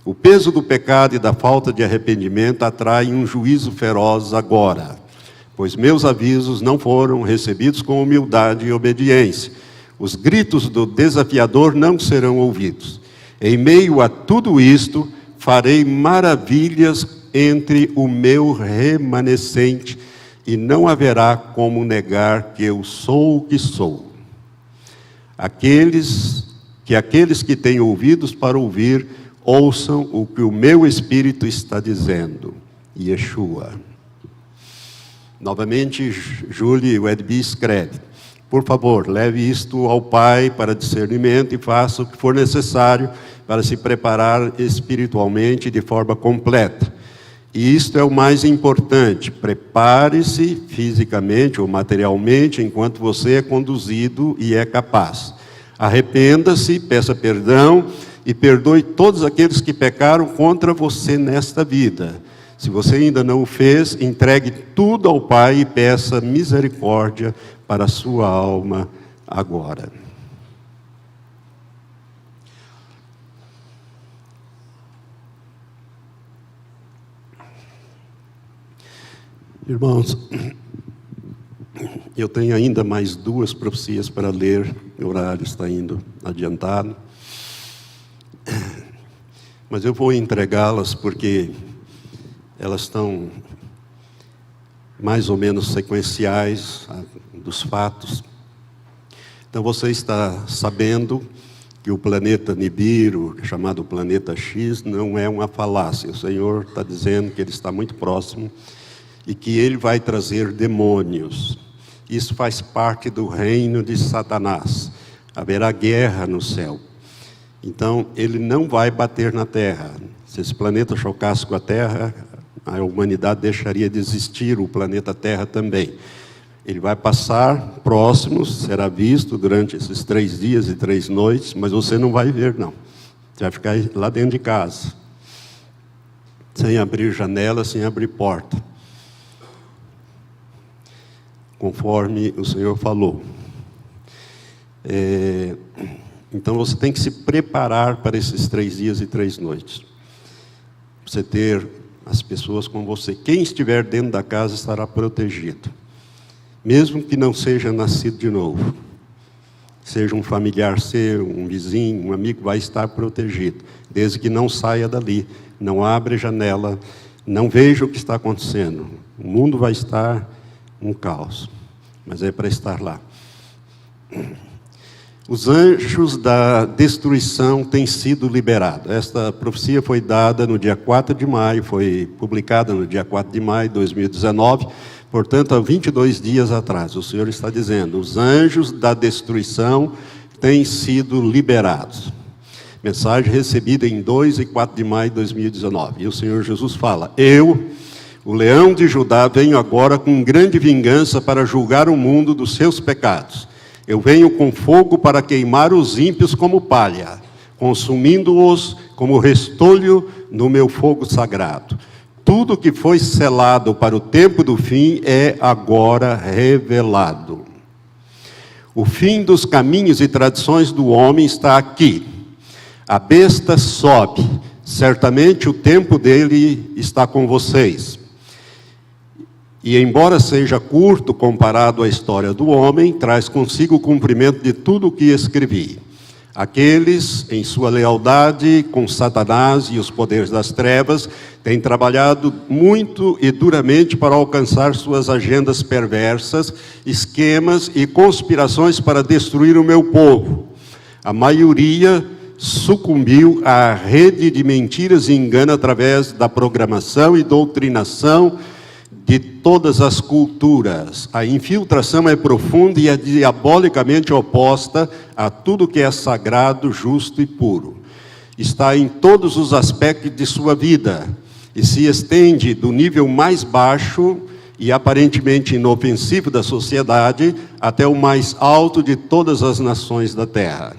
O peso do pecado e da falta de arrependimento atrai um juízo feroz agora, pois meus avisos não foram recebidos com humildade e obediência. Os gritos do desafiador não serão ouvidos. Em meio a tudo isto, farei maravilhas entre o meu remanescente, e não haverá como negar que eu sou o que sou. Aqueles que têm ouvidos para ouvir, ouçam o que o meu Espírito está dizendo. Yeshua. Novamente, Julie Wedby escreve: por favor, leve isto ao Pai para discernimento e faça o que for necessário para se preparar espiritualmente de forma completa. E isto é o mais importante: prepare-se fisicamente ou materialmente enquanto você é conduzido e é capaz. Arrependa-se, peça perdão e perdoe todos aqueles que pecaram contra você nesta vida. Se você ainda não o fez, entregue tudo ao Pai e peça misericórdia para a sua alma agora. Irmãos, eu tenho ainda mais 2 profecias para ler, o horário está indo adiantado. Mas eu vou entregá-las porque elas estão mais ou menos sequenciais dos fatos. Então você está sabendo que o planeta Nibiru, chamado planeta X, não é uma falácia. O Senhor está dizendo que ele está muito próximo e que ele vai trazer demônios. Isso faz parte do reino de Satanás. Haverá guerra no céu. Então, ele não vai bater na Terra. Se esse planeta chocasse com a Terra, a humanidade deixaria de existir, o planeta Terra também. Ele vai passar próximo, será visto durante esses 3 dias e 3 noites, mas você não vai ver, não. Você vai ficar lá dentro de casa, sem abrir janela, sem abrir porta. conforme o Senhor falou. Então você tem que se preparar para esses 3 dias e 3 noites. Você ter as pessoas com você. Quem estiver dentro da casa estará protegido. Mesmo que não seja nascido de novo. Seja um familiar seu, um vizinho, um amigo, vai estar protegido. Desde que não saia dali. Não abra a janela. Não veja o que está acontecendo. O mundo vai estar um caos. Mas é para estar lá. Os anjos da destruição têm sido liberados. Esta profecia foi dada no dia 4 de maio, foi publicada no dia 4 de maio de 2019, portanto, há 22 dias atrás. O Senhor está dizendo, os anjos da destruição têm sido liberados. Mensagem recebida em 2 e 4 de maio de 2019. E o Senhor Jesus fala, eu, o leão de Judá, venho agora com grande vingança para julgar o mundo dos seus pecados. Eu venho com fogo para queimar os ímpios como palha, consumindo-os como restolho no meu fogo sagrado. Tudo que foi selado para o tempo do fim é agora revelado. O fim dos caminhos e tradições do homem está aqui. A besta sobe, certamente o tempo dele está com vocês. E embora seja curto comparado à história do homem, traz consigo o cumprimento de tudo o que escrevi. Aqueles, em sua lealdade com Satanás e os poderes das trevas, têm trabalhado muito e duramente para alcançar suas agendas perversas, esquemas e conspirações para destruir o meu povo. A maioria sucumbiu à rede de mentiras e engano através da programação e doutrinação de todas as culturas. A infiltração é profunda e é diabolicamente oposta a tudo que é sagrado, justo e puro. Está em todos os aspectos de sua vida e se estende do nível mais baixo e aparentemente inofensivo da sociedade até o mais alto de todas as nações da terra.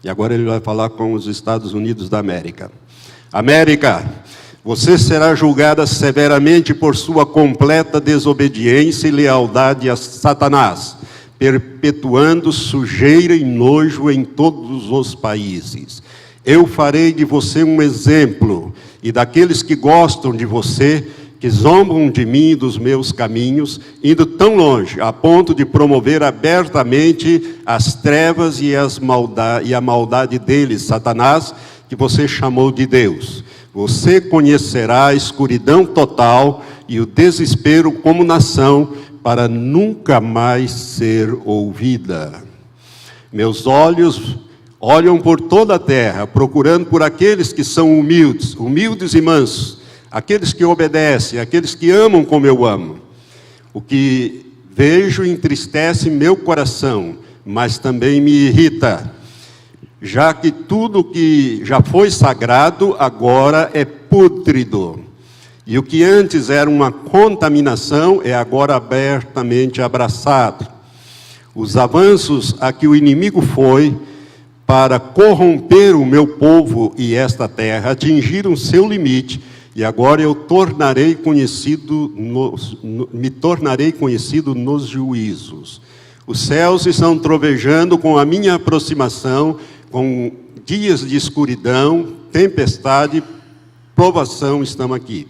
E agora ele vai falar com os Estados Unidos da América. América, você será julgada severamente por sua completa desobediência e lealdade a Satanás, perpetuando sujeira e nojo em todos os países. Eu farei de você um exemplo, e daqueles que gostam de você, que zombam de mim e dos meus caminhos, indo tão longe, a ponto de promover abertamente as trevas e a maldade deles, Satanás, que você chamou de Deus. Você conhecerá a escuridão total e o desespero como nação, para nunca mais ser ouvida. Meus olhos olham por toda a terra, procurando por aqueles que são humildes e mansos, aqueles que obedecem, aqueles que amam como eu amo. O que vejo entristece meu coração, mas também me irrita, já que tudo que já foi sagrado agora é pútrido. E o que antes era uma contaminação é agora abertamente abraçado. Os avanços a que o inimigo foi para corromper o meu povo e esta terra atingiram seu limite, e agora eu me tornarei conhecido nos juízos. Os céus estão trovejando com a minha aproximação, com dias de escuridão, tempestade, provação estão aqui.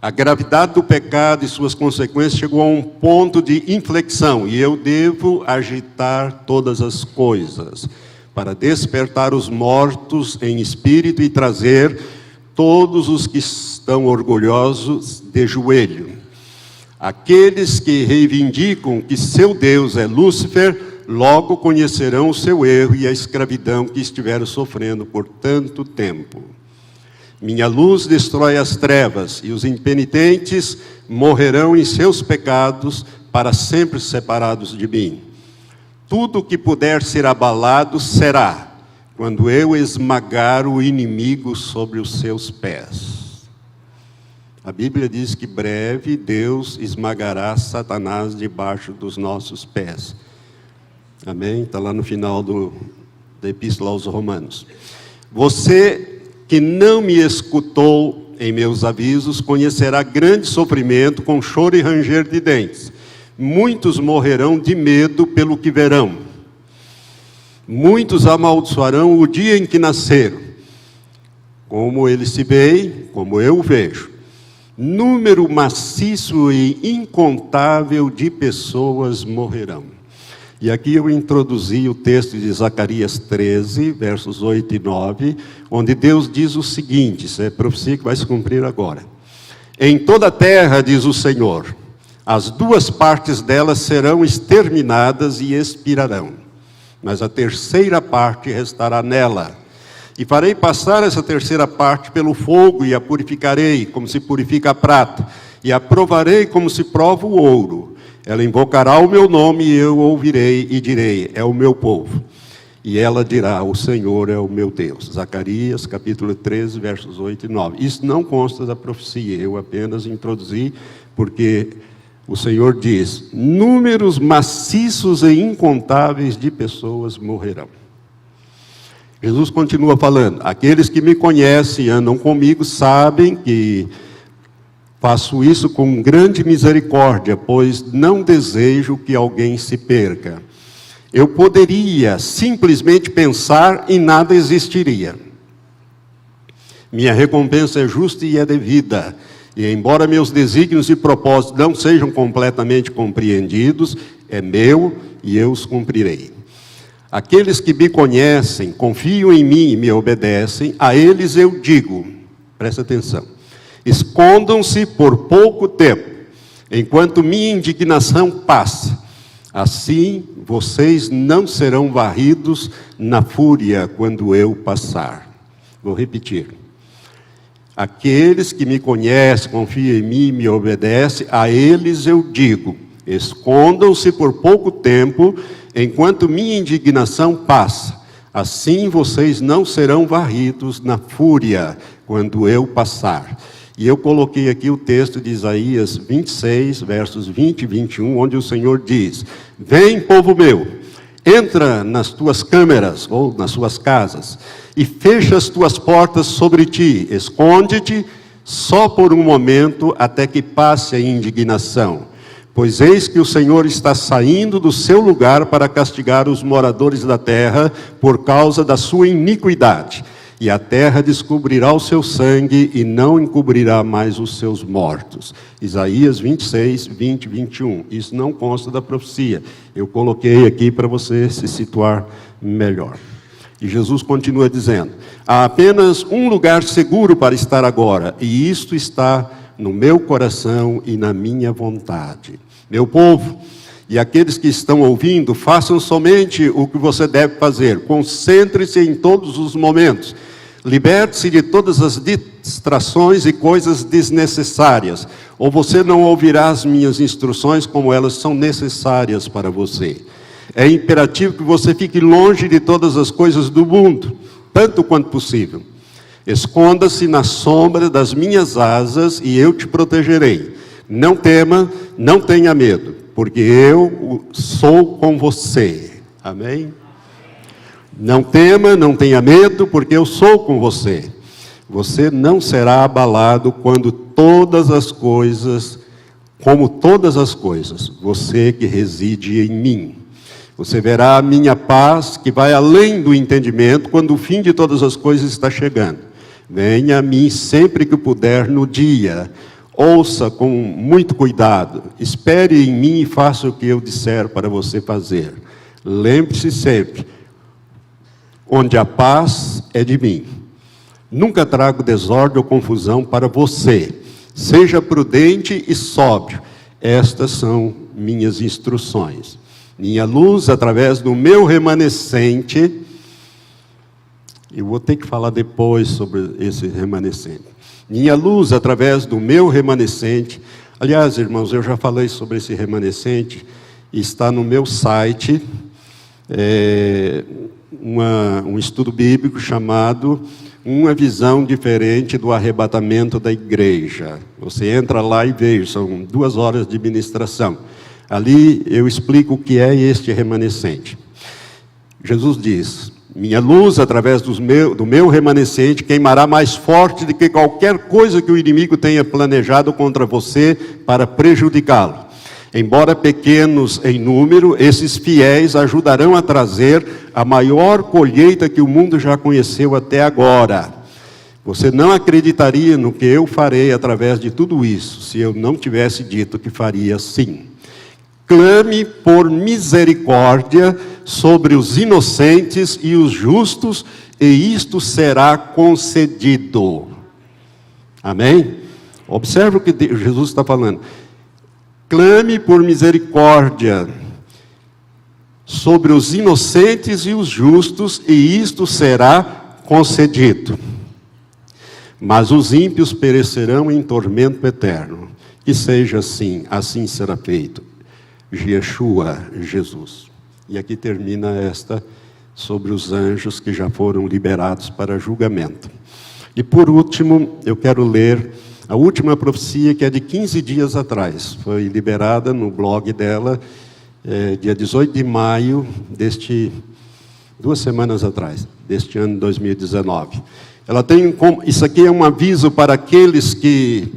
A gravidade do pecado e suas consequências chegou a um ponto de inflexão, e eu devo agitar todas as coisas, para despertar os mortos em espírito e trazer todos os que estão orgulhosos de joelho. Aqueles que reivindicam que seu Deus é Lúcifer, logo conhecerão o seu erro e a escravidão que estiveram sofrendo por tanto tempo. Minha luz destrói as trevas, e os impenitentes morrerão em seus pecados, para sempre separados de mim. Tudo que puder ser abalado será, quando eu esmagar o inimigo sobre os seus pés. A Bíblia diz que breve Deus esmagará Satanás debaixo dos nossos pés. Amém? Está lá no final da Epístola aos Romanos. Você que não me escutou em meus avisos, conhecerá grande sofrimento com choro e ranger de dentes. muitos morrerão de medo pelo que verão. Muitos amaldiçoarão o dia em que nasceram. Como eles se veem, como eu vejo. Número maciço e incontável de pessoas morrerão. E aqui eu introduzi o texto de Zacarias 13, versos 8 e 9, onde Deus diz o seguinte, isso é profecia que vai se cumprir agora. Em toda a terra, diz o Senhor, as duas partes delas serão exterminadas e expirarão, mas a terceira parte restará nela. E farei passar essa terceira parte pelo fogo e a purificarei, como se purifica a prata, e a provarei como se prova o ouro. Ela invocará o meu nome e eu ouvirei e direi, é o meu povo. E ela dirá, o Senhor é o meu Deus. Zacarias, capítulo 13, versos 8 e 9. Isso não consta da profecia, eu apenas introduzi, porque o Senhor diz, números maciços e incontáveis de pessoas morrerão. Jesus continua falando, aqueles que me conhecem e andam comigo sabem que faço isso com grande misericórdia, pois não desejo que alguém se perca. Eu poderia simplesmente pensar e nada existiria. Minha recompensa é justa e é devida, e embora meus desígnios e propósitos não sejam completamente compreendidos, é meu e eu os cumprirei. Aqueles que me conhecem, confiam em mim e me obedecem, a eles eu digo, presta atenção, escondam-se por pouco tempo, enquanto minha indignação passa. Assim, vocês não serão varridos na fúria quando eu passar. Vou repetir. Aqueles que me conhecem, confiam em mim e me obedecem, a eles eu digo, escondam-se por pouco tempo, enquanto minha indignação passa. Assim vocês não serão varridos na fúria quando eu passar. E eu coloquei aqui o texto de Isaías 26, versos 20 e 21, onde o Senhor diz, vem, povo meu, entra nas tuas câmeras, ou nas suas casas, e fecha as tuas portas sobre ti, esconde-te só por um momento, até que passe a indignação. Pois eis que o Senhor está saindo do seu lugar para castigar os moradores da terra por causa da sua iniquidade. E a terra descobrirá o seu sangue e não encobrirá mais os seus mortos. Isaías 26, 20 e 21. Isso não consta da profecia. Eu coloquei aqui para você se situar melhor. E Jesus continua dizendo, há apenas um lugar seguro para estar agora, e isto está no meu coração e na minha vontade. Meu povo, e aqueles que estão ouvindo, façam somente o que você deve fazer. Concentre-se em todos os momentos. Liberte-se de todas as distrações e coisas desnecessárias. Ou você não ouvirá as minhas instruções como elas são necessárias para você. É imperativo que você fique longe de todas as coisas do mundo, tanto quanto possível. Esconda-se na sombra das minhas asas e eu te protegerei. Não tema, não tenha medo, porque eu sou com você. Amém? Não tema, não tenha medo, porque eu sou com você. Você não será abalado quando todas as coisas, como todas as coisas, você que reside em mim. Você verá a minha paz, que vai além do entendimento, quando o fim de todas as coisas está chegando. Venha a mim sempre que puder no dia. Ouça com muito cuidado. Espere em mim e faça o que eu disser para você fazer. Lembre-se sempre, onde a paz é de mim. Nunca trago desordem ou confusão para você. Seja prudente e sóbrio. Estas são minhas instruções. Minha luz através do meu remanescente. Eu vou ter que falar depois sobre esse remanescente. Minha luz através do meu remanescente. Aliás, irmãos, eu já falei sobre esse remanescente. Está no meu site. Um estudo bíblico chamado Uma Visão Diferente do Arrebatamento da Igreja. Você entra lá e veja, são 2 horas de ministração. Ali eu explico o que é este remanescente. Jesus diz, minha luz através do meu remanescente queimará mais forte do que qualquer coisa que o inimigo tenha planejado contra você para prejudicá-lo. Embora pequenos em número, esses fiéis ajudarão a trazer a maior colheita que o mundo já conheceu até agora. Você não acreditaria no que eu farei através de tudo isso, se eu não tivesse dito que faria assim. Clame por misericórdia sobre os inocentes e os justos, e isto será concedido. Amém? Observe o que Jesus está falando. Clame por misericórdia sobre os inocentes e os justos, e isto será concedido. Mas os ímpios perecerão em tormento eterno. Que seja assim, assim será feito. Yeshua, Jesus. E aqui termina esta sobre os anjos que já foram liberados para julgamento. E por último, eu quero ler a última profecia, que é de 15 dias atrás. Foi liberada no blog dela, dia 18 de maio, 2 semanas atrás, deste ano 2019. Ela tem, isso aqui é um aviso para aqueles que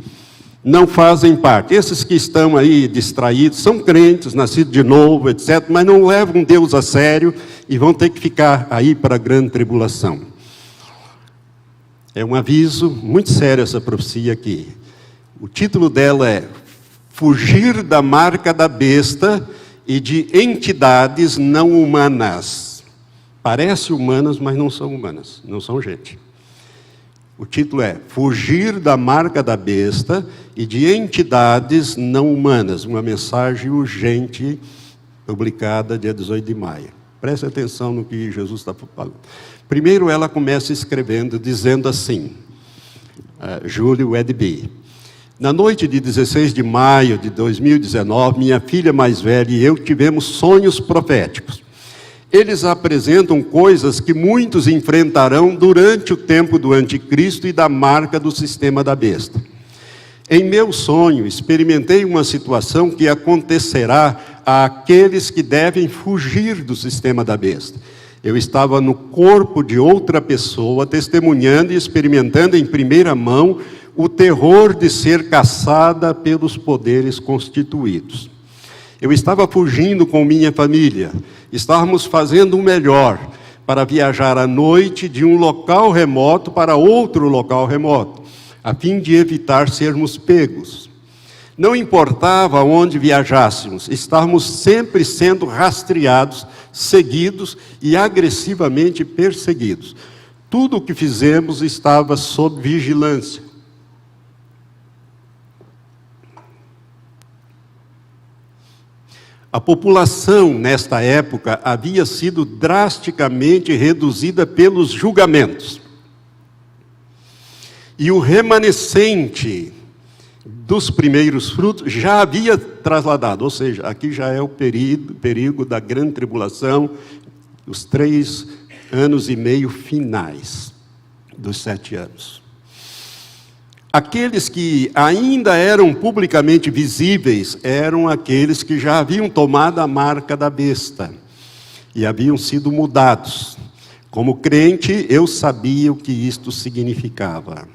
não fazem parte. Esses que estão aí distraídos, são crentes, nascidos de novo, etc., mas não levam Deus a sério e vão ter que ficar aí para a grande tribulação. É um aviso muito sério essa profecia aqui. O título dela é Fugir da marca da besta e de entidades não humanas. Parece humanas, mas não são humanas, não são gente. O título é Fugir da marca da besta e de entidades não humanas. Uma mensagem urgente, publicada dia 18 de maio. Preste atenção no que Jesus está falando. Primeiro ela começa escrevendo, dizendo assim, Julie Wedby. Na noite de 16 de maio de 2019, minha filha mais velha e eu tivemos sonhos proféticos. Eles apresentam coisas que muitos enfrentarão durante o tempo do anticristo e da marca do sistema da besta. Em meu sonho, experimentei uma situação que acontecerá àqueles que devem fugir do sistema da besta. Eu estava no corpo de outra pessoa, testemunhando e experimentando em primeira mão o terror de ser caçada pelos poderes constituídos. Eu estava fugindo com minha família. Estávamos fazendo o melhor para viajar à noite de um local remoto para outro local remoto, a fim de evitar sermos pegos. Não importava onde viajássemos, estávamos sempre sendo rastreados, seguidos e agressivamente perseguidos. Tudo o que fizemos estava sob vigilância. A população, nesta época, havia sido drasticamente reduzida pelos julgamentos. E o remanescente dos primeiros frutos já havia trasladado, ou seja, aqui já é o perigo da grande tribulação, os 3 anos e meio finais dos 7 anos. Aqueles que ainda eram publicamente visíveis eram aqueles que já haviam tomado a marca da besta e haviam sido mudados. Como crente, eu sabia o que isto significava.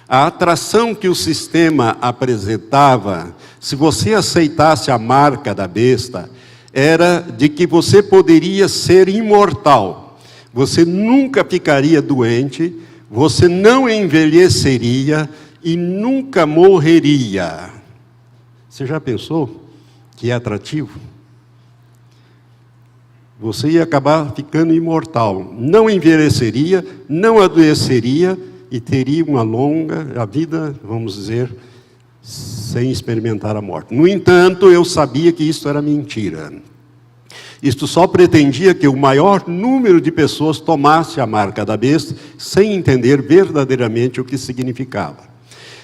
A atração que o sistema apresentava, se você aceitasse a marca da besta, era de que você poderia ser imortal. Você nunca ficaria doente, você não envelheceria e nunca morreria. Você já pensou que é atrativo? Você ia acabar ficando imortal. Não envelheceria, não adoeceria e teria uma longa vida, vamos dizer, sem experimentar a morte. No entanto, eu sabia que isso era mentira. Isto só pretendia que o maior número de pessoas tomasse a marca da besta, sem entender verdadeiramente o que significava.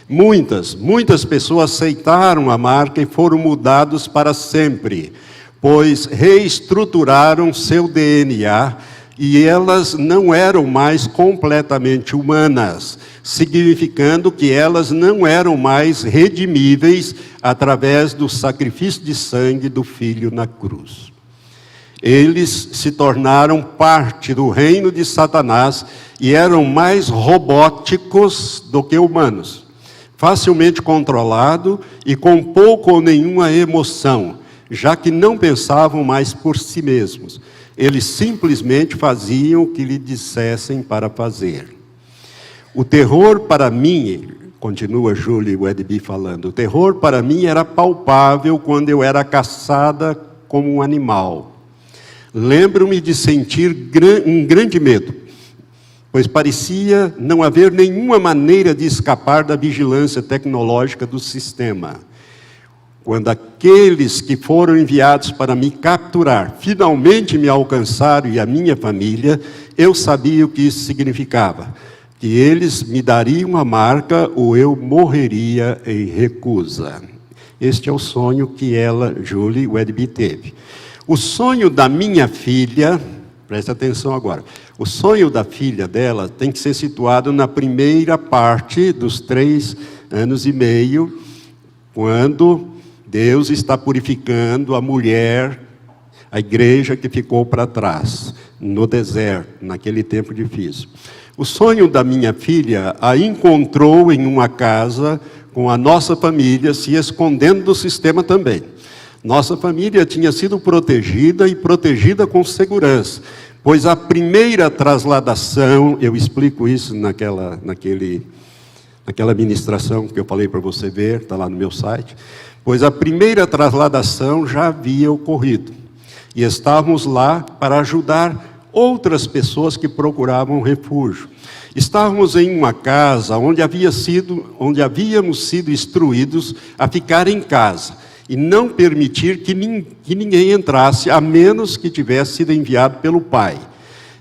Muitas pessoas aceitaram a marca e foram mudados para sempre, pois reestruturaram seu DNA e elas não eram mais completamente humanas, significando que elas não eram mais redimíveis através do sacrifício de sangue do Filho na cruz. Eles se tornaram parte do reino de Satanás e eram mais robóticos do que humanos. facilmente controlado e com pouco ou nenhuma emoção, já que não pensavam mais por si mesmos. Eles simplesmente faziam o que lhe dissessem para fazer. O terror para mim, continua Julie Wedby falando, o terror para mim era palpável quando eu era caçada como um animal. Lembro-me de sentir um grande medo, pois parecia não haver nenhuma maneira de escapar da vigilância tecnológica do sistema. Quando aqueles que foram enviados para me capturar finalmente me alcançaram e a minha família, eu sabia o que isso significava, que eles me dariam a marca ou eu morreria em recusa. Este é o sonho que ela, Julie Wedby, teve. O sonho da minha filha, presta atenção agora, o sonho da filha dela tem que ser situado na primeira parte dos 3 anos e meio, quando Deus está purificando a mulher, a igreja que ficou para trás, no deserto, naquele tempo difícil. O sonho da minha filha a encontrou em uma casa com a nossa família, se escondendo do sistema também. Nossa família tinha sido protegida e protegida com segurança, pois a primeira trasladação, eu explico isso naquela ministração que eu falei para você ver, está lá no meu site, pois a primeira trasladação já havia ocorrido. E estávamos lá para ajudar outras pessoas que procuravam refúgio. Estávamos em uma casa onde havíamos sido instruídos a ficar em casa e não permitir que ninguém entrasse, a menos que tivesse sido enviado pelo Pai.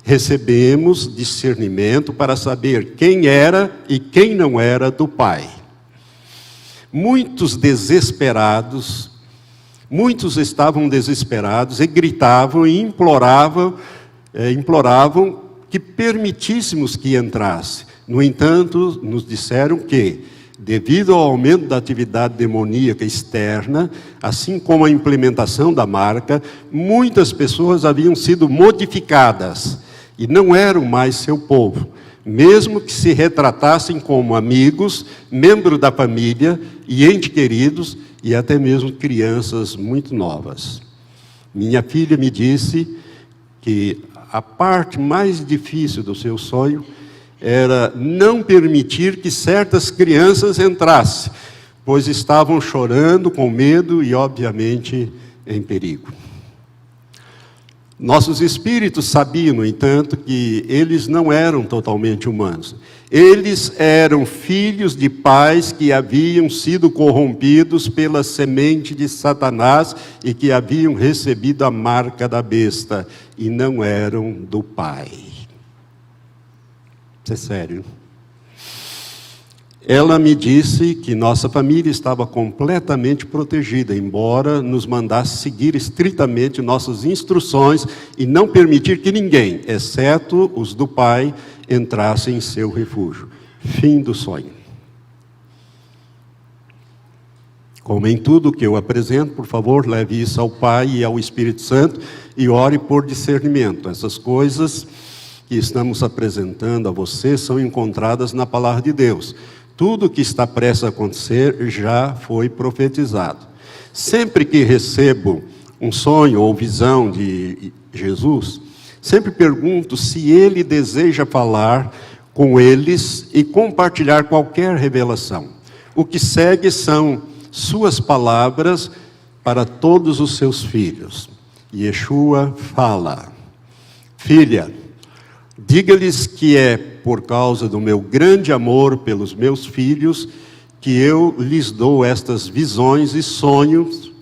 Recebemos discernimento para saber quem era e quem não era do Pai. Muitos estavam desesperados e gritavam e imploravam que permitíssemos que entrasse. No entanto, nos disseram que, devido ao aumento da atividade demoníaca externa, assim como a implementação da marca, muitas pessoas haviam sido modificadas e não eram mais seu povo, mesmo que se retratassem como amigos, membros da família e entes queridos e até mesmo crianças muito novas. Minha filha me disse que a parte mais difícil do seu sonho era não permitir que certas crianças entrassem, pois estavam chorando com medo e, obviamente, em perigo. Nossos espíritos sabiam, no entanto, que eles não eram totalmente humanos. Eles eram filhos de pais que haviam sido corrompidos pela semente de Satanás e que haviam recebido a marca da besta e não eram do Pai. Isso é sério. Ela me disse que nossa família estava completamente protegida, embora nos mandasse seguir estritamente nossas instruções e não permitir que ninguém, exceto os do Pai, entrasse em seu refúgio. Fim do sonho. Como em tudo que eu apresento, por favor, leve isso ao Pai e ao Espírito Santo e ore por discernimento. Essas coisas que estamos apresentando a você são encontradas na Palavra de Deus. Tudo que está prestes a acontecer já foi profetizado. Sempre que recebo um sonho ou visão de Jesus, sempre pergunto se ele deseja falar com eles e compartilhar qualquer revelação. O que segue são suas palavras para todos os seus filhos. Yeshua fala: filha, diga-lhes que é por causa do meu grande amor pelos meus filhos que eu lhes dou estas visões e sonhos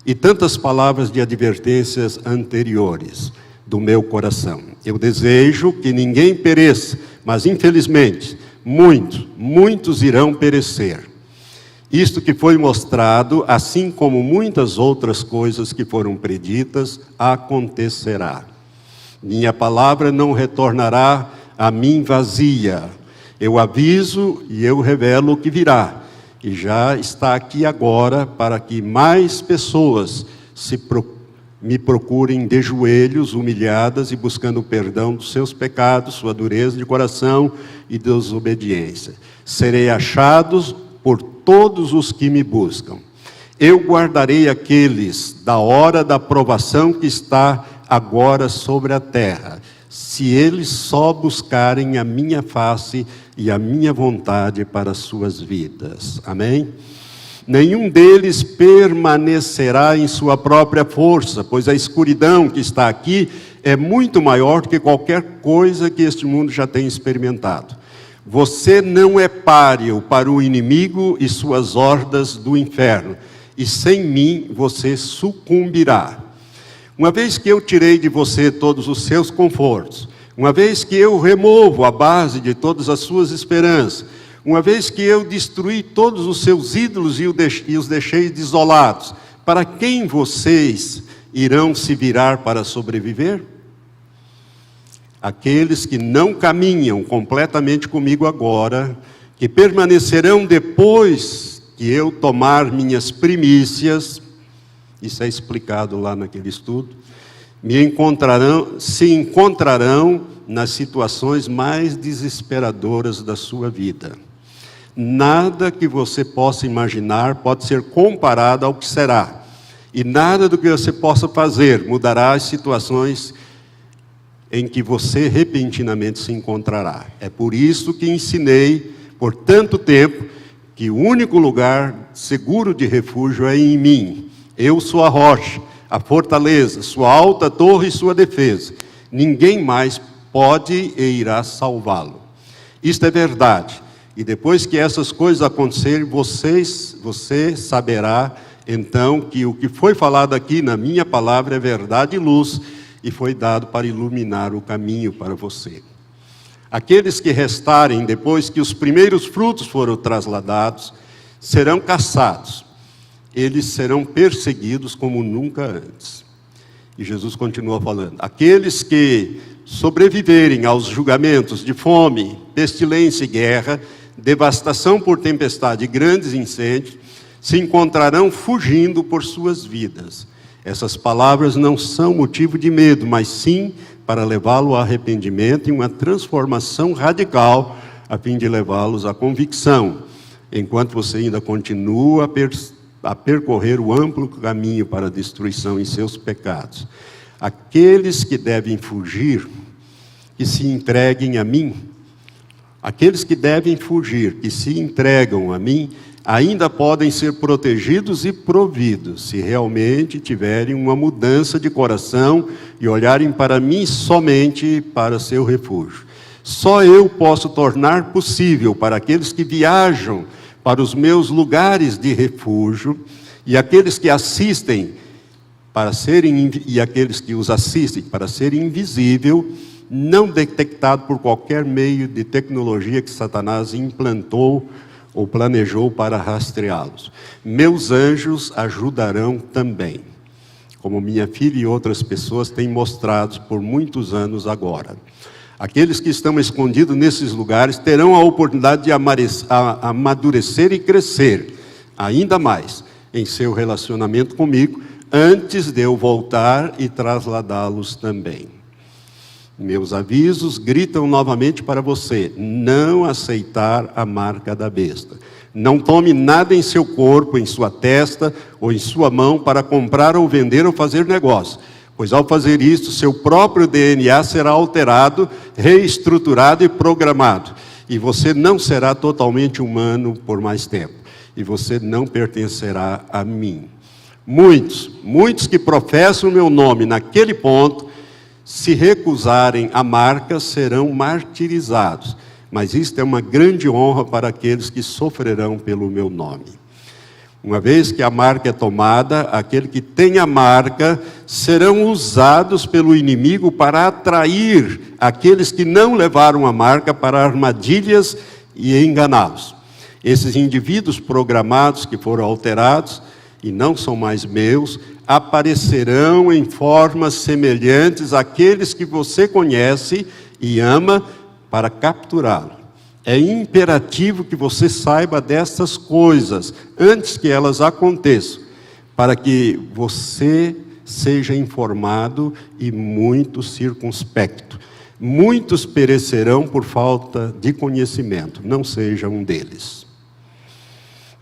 e tantas palavras de advertências anteriores do meu coração. Eu desejo que ninguém pereça, mas infelizmente muitos irão perecer. Isto que foi mostrado, assim como muitas outras coisas que foram preditas, acontecerá. Minha palavra não retornará a mim vazia. Eu aviso e eu revelo o que virá. E já está aqui agora para que mais pessoas me procurem de joelhos, humilhadas e buscando o perdão dos seus pecados, sua dureza de coração e desobediência. Serei achados por todos os que me buscam. Eu guardarei aqueles da hora da provação que está agora sobre a terra, se eles só buscarem a minha face e a minha vontade para as suas vidas. Amém? Nenhum deles permanecerá em sua própria força, pois a escuridão que está aqui é muito maior do que qualquer coisa que este mundo já tenha experimentado. Você não é páreo para o inimigo e suas hordas do inferno, e sem mim você sucumbirá. Uma vez que eu tirei de você todos os seus confortos, uma vez que eu removo a base de todas as suas esperanças, uma vez que eu destruí todos os seus ídolos e os deixei desolados, para quem vocês irão se virar para sobreviver? Aqueles que não caminham completamente comigo agora, que permanecerão depois que eu tomar minhas primícias, isso é explicado lá naquele estudo, se encontrarão nas situações mais desesperadoras da sua vida. Nada que você possa imaginar pode ser comparado ao que será, e nada do que você possa fazer mudará as situações em que você repentinamente se encontrará. É por isso que ensinei por tanto tempo que o único lugar seguro de refúgio é em mim. Eu sou a rocha, a fortaleza, sua alta torre e sua defesa. Ninguém mais pode e irá salvá-lo. Isto é verdade. E depois que essas coisas acontecerem, você saberá então que o que foi falado aqui na minha palavra é verdade e luz, e foi dado para iluminar o caminho para você. Aqueles que restarem depois que os primeiros frutos foram trasladados, serão caçados. Eles serão perseguidos como nunca antes. E Jesus continua falando: aqueles que sobreviverem aos julgamentos de fome, pestilência e guerra, devastação por tempestade e grandes incêndios, se encontrarão fugindo por suas vidas. Essas palavras não são motivo de medo, mas sim para levá-lo ao arrependimento e uma transformação radical, a fim de levá-los à convicção, enquanto você ainda continua a percorrer o amplo caminho para a destruição em seus pecados. Aqueles que devem fugir, que se entreguem a mim, aqueles que devem fugir, que se entregam a mim, ainda podem ser protegidos e providos, se realmente tiverem uma mudança de coração e olharem para mim somente para seu refúgio. Só eu posso tornar possível para aqueles que viajam para os meus lugares de refúgio e aqueles que assistem e aqueles que os assistem para serem invisível, não detectado por qualquer meio de tecnologia que Satanás implantou ou planejou para rastreá-los. Meus anjos ajudarão também, como minha filha e outras pessoas têm mostrado por muitos anos agora. Aqueles que estão escondidos nesses lugares terão a oportunidade de amadurecer e crescer ainda mais em seu relacionamento comigo, antes de eu voltar e trasladá-los também. Meus avisos gritam novamente para você: não aceitar a marca da besta. Não tome nada em seu corpo, em sua testa ou em sua mão para comprar ou vender ou fazer negócio, pois ao fazer isso, seu próprio DNA será alterado, reestruturado e programado, e você não será totalmente humano por mais tempo, e você não pertencerá a mim. Muitos que professam o meu nome naquele ponto, se recusarem a marca, serão martirizados. Mas isto é uma grande honra para aqueles que sofrerão pelo meu nome. Uma vez que a marca é tomada, aquele que tem a marca serão usados pelo inimigo para atrair aqueles que não levaram a marca para armadilhas e enganá-los. Esses indivíduos programados que foram alterados e não são mais meus, aparecerão em formas semelhantes àqueles que você conhece e ama para capturá-lo. É imperativo que você saiba dessas coisas antes que elas aconteçam, para que você seja informado e muito circunspecto. Muitos perecerão por falta de conhecimento, não seja um deles.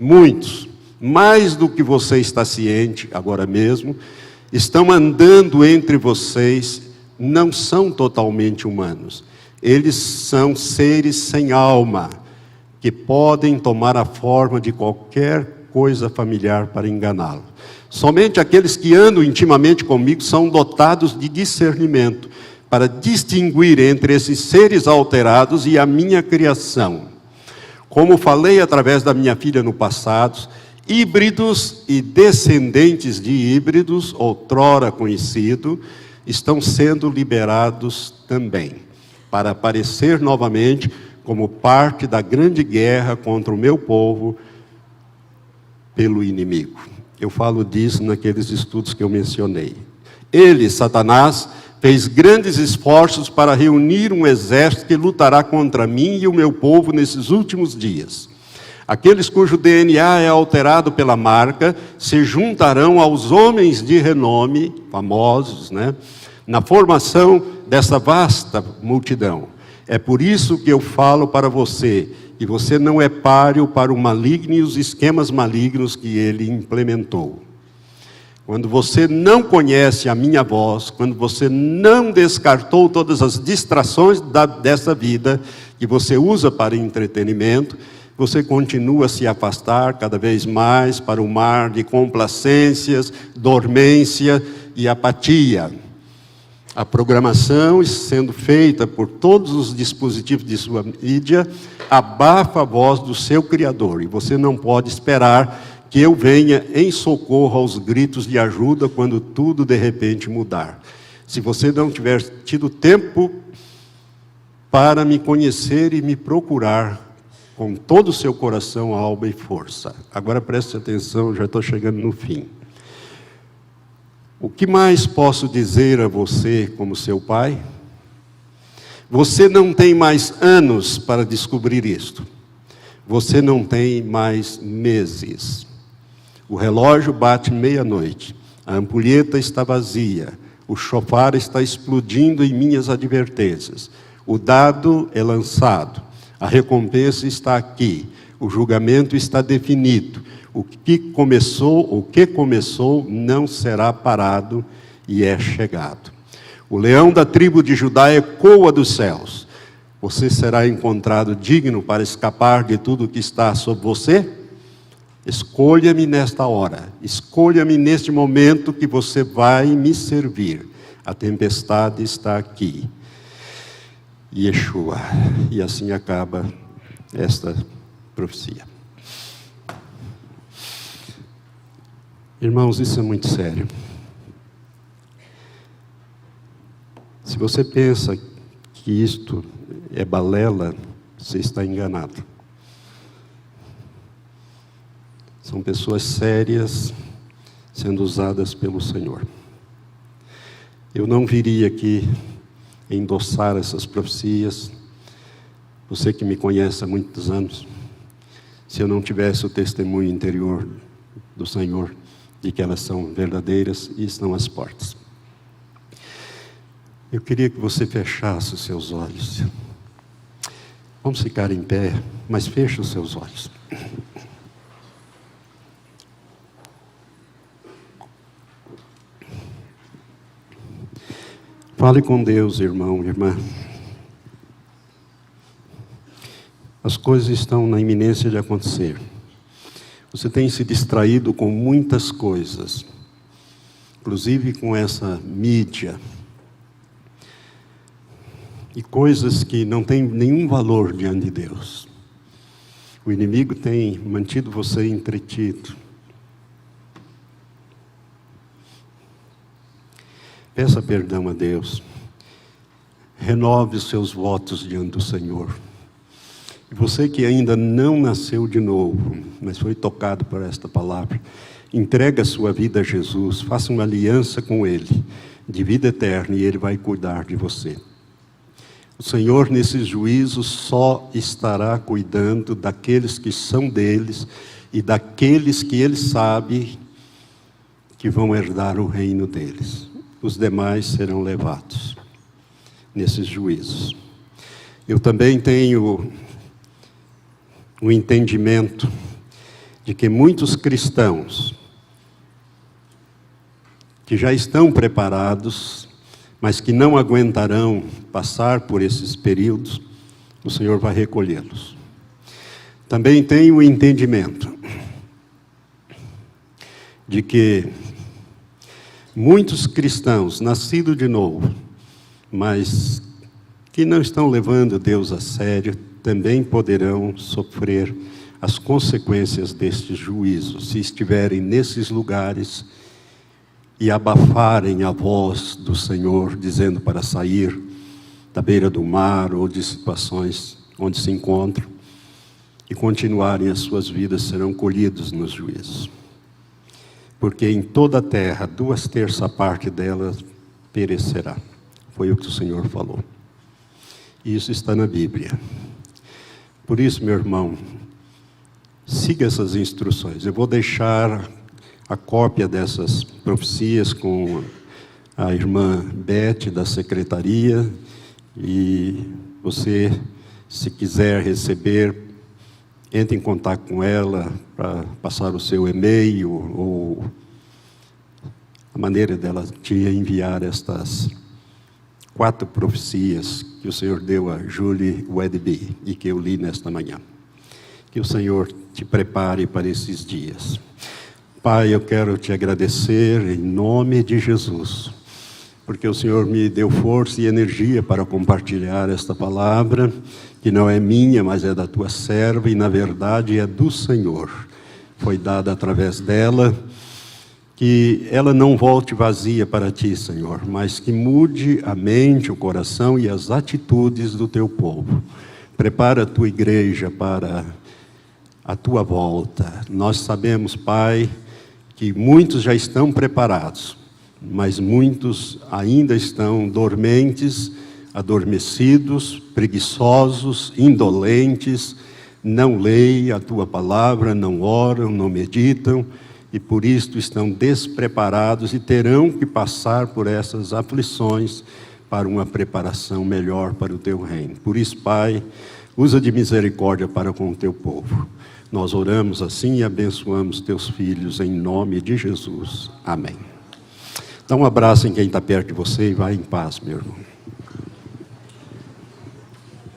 Muitos, mais do que você está ciente agora mesmo, estão andando entre vocês, não são totalmente humanos. Eles são seres sem alma, que podem tomar a forma de qualquer coisa familiar para enganá-lo. Somente aqueles que andam intimamente comigo são dotados de discernimento, para distinguir entre esses seres alterados e a minha criação. Como falei através da minha filha no passado, híbridos e descendentes de híbridos, outrora conhecido, estão sendo liberados também, para aparecer novamente como parte da grande guerra contra o meu povo pelo inimigo. Eu falo disso naqueles estudos que eu mencionei. Ele, Satanás, fez grandes esforços para reunir um exército que lutará contra mim e o meu povo nesses últimos dias. Aqueles cujo DNA é alterado pela marca se juntarão aos homens de renome, famosos, na formação dessa vasta multidão. É por isso que eu falo para você, que você não é páreo para o maligno e os esquemas malignos que ele implementou. Quando você não conhece a minha voz, quando você não descartou todas as distrações dessa vida, que você usa para entretenimento, você continua a se afastar cada vez mais para o mar de complacências, dormência e apatia. A programação, sendo feita por todos os dispositivos de sua mídia, abafa a voz do seu Criador, e você não pode esperar que eu venha em socorro aos gritos de ajuda quando tudo de repente mudar. Se você não tiver tido tempo para me conhecer e me procurar com todo o seu coração, alma e força. Agora preste atenção, já estou chegando no fim. O que mais posso dizer a você como seu pai? Você não tem mais anos para descobrir isto. Você não tem mais meses. O relógio bate meia-noite. A ampulheta está vazia. O chofar está explodindo em minhas advertências. O dado é lançado. A recompensa está aqui. O julgamento está definido. O que começou não será parado e é chegado. O leão da tribo de Judá ecoa dos céus. Você será encontrado digno para escapar de tudo que está sobre você? Escolha-me nesta hora. Escolha-me neste momento que você vai me servir. A tempestade está aqui. Yeshua. E assim acaba esta profecia. Irmãos, isso é muito sério. Se você pensa que isto é balela, você está enganado. São pessoas sérias sendo usadas pelo Senhor. Eu não viria aqui endossar essas profecias, você que me conhece há muitos anos, se eu não tivesse o testemunho interior do Senhor de que elas são verdadeiras e estão às portas. Eu queria que você fechasse os seus olhos. Vamos ficar em pé, mas feche os seus olhos. Fale com Deus, irmão, irmã. As coisas estão na iminência de acontecer. Você tem se distraído com muitas coisas, inclusive com essa mídia, e coisas que não têm nenhum valor diante de Deus. O inimigo tem mantido você entretido. Peça perdão a Deus. Renove os seus votos diante do Senhor. E você que ainda não nasceu de novo, mas foi tocado por esta palavra, entregue a sua vida a Jesus, faça uma aliança com Ele, de vida eterna, e Ele vai cuidar de você. O Senhor, nesses juízos, só estará cuidando daqueles que são deles e daqueles que Ele sabe que vão herdar o reino deles. Os demais serão levados nesses juízos. Eu também tenho o entendimento de que muitos cristãos que já estão preparados, mas que não aguentarão passar por esses períodos, o Senhor vai recolhê-los. Também tenho o entendimento de que muitos cristãos nascidos de novo, mas que não estão levando Deus a sério, também poderão sofrer as consequências destes juízos, se estiverem nesses lugares e abafarem a voz do Senhor, dizendo para sair da beira do mar ou de situações onde se encontram, e continuarem as suas vidas, serão colhidos nos juízos. Porque em toda a terra, 2/3 partes dela perecerá. Foi o que o Senhor falou. E isso está na Bíblia. Por isso, meu irmão, siga essas instruções. Eu vou deixar a cópia dessas profecias com a irmã Beth, da secretaria, e você, se quiser receber, entre em contato com ela para passar o seu e-mail ou a maneira dela te enviar estas 4 profecias que o Senhor deu a Julie Wedby e que eu li nesta manhã. Que o Senhor te prepare para esses dias. Pai, eu quero te agradecer em nome de Jesus, porque o Senhor me deu força e energia para compartilhar esta palavra, que não é minha, mas é da tua serva, e na verdade é do Senhor. Foi dada através dela, que ela não volte vazia para ti, Senhor, mas que mude a mente, o coração e as atitudes do teu povo. Prepara a tua igreja para a tua volta. Nós sabemos, Pai, que muitos já estão preparados, mas muitos ainda estão dormentes, adormecidos, preguiçosos, indolentes, não leem a tua palavra, não oram, não meditam, e por isso estão despreparados e terão que passar por essas aflições para uma preparação melhor para o teu reino. Por isso, Pai, usa de misericórdia para com o teu povo. Nós oramos assim e abençoamos teus filhos em nome de Jesus. Amém. Dá um abraço em quem está perto de você e vai em paz, meu irmão.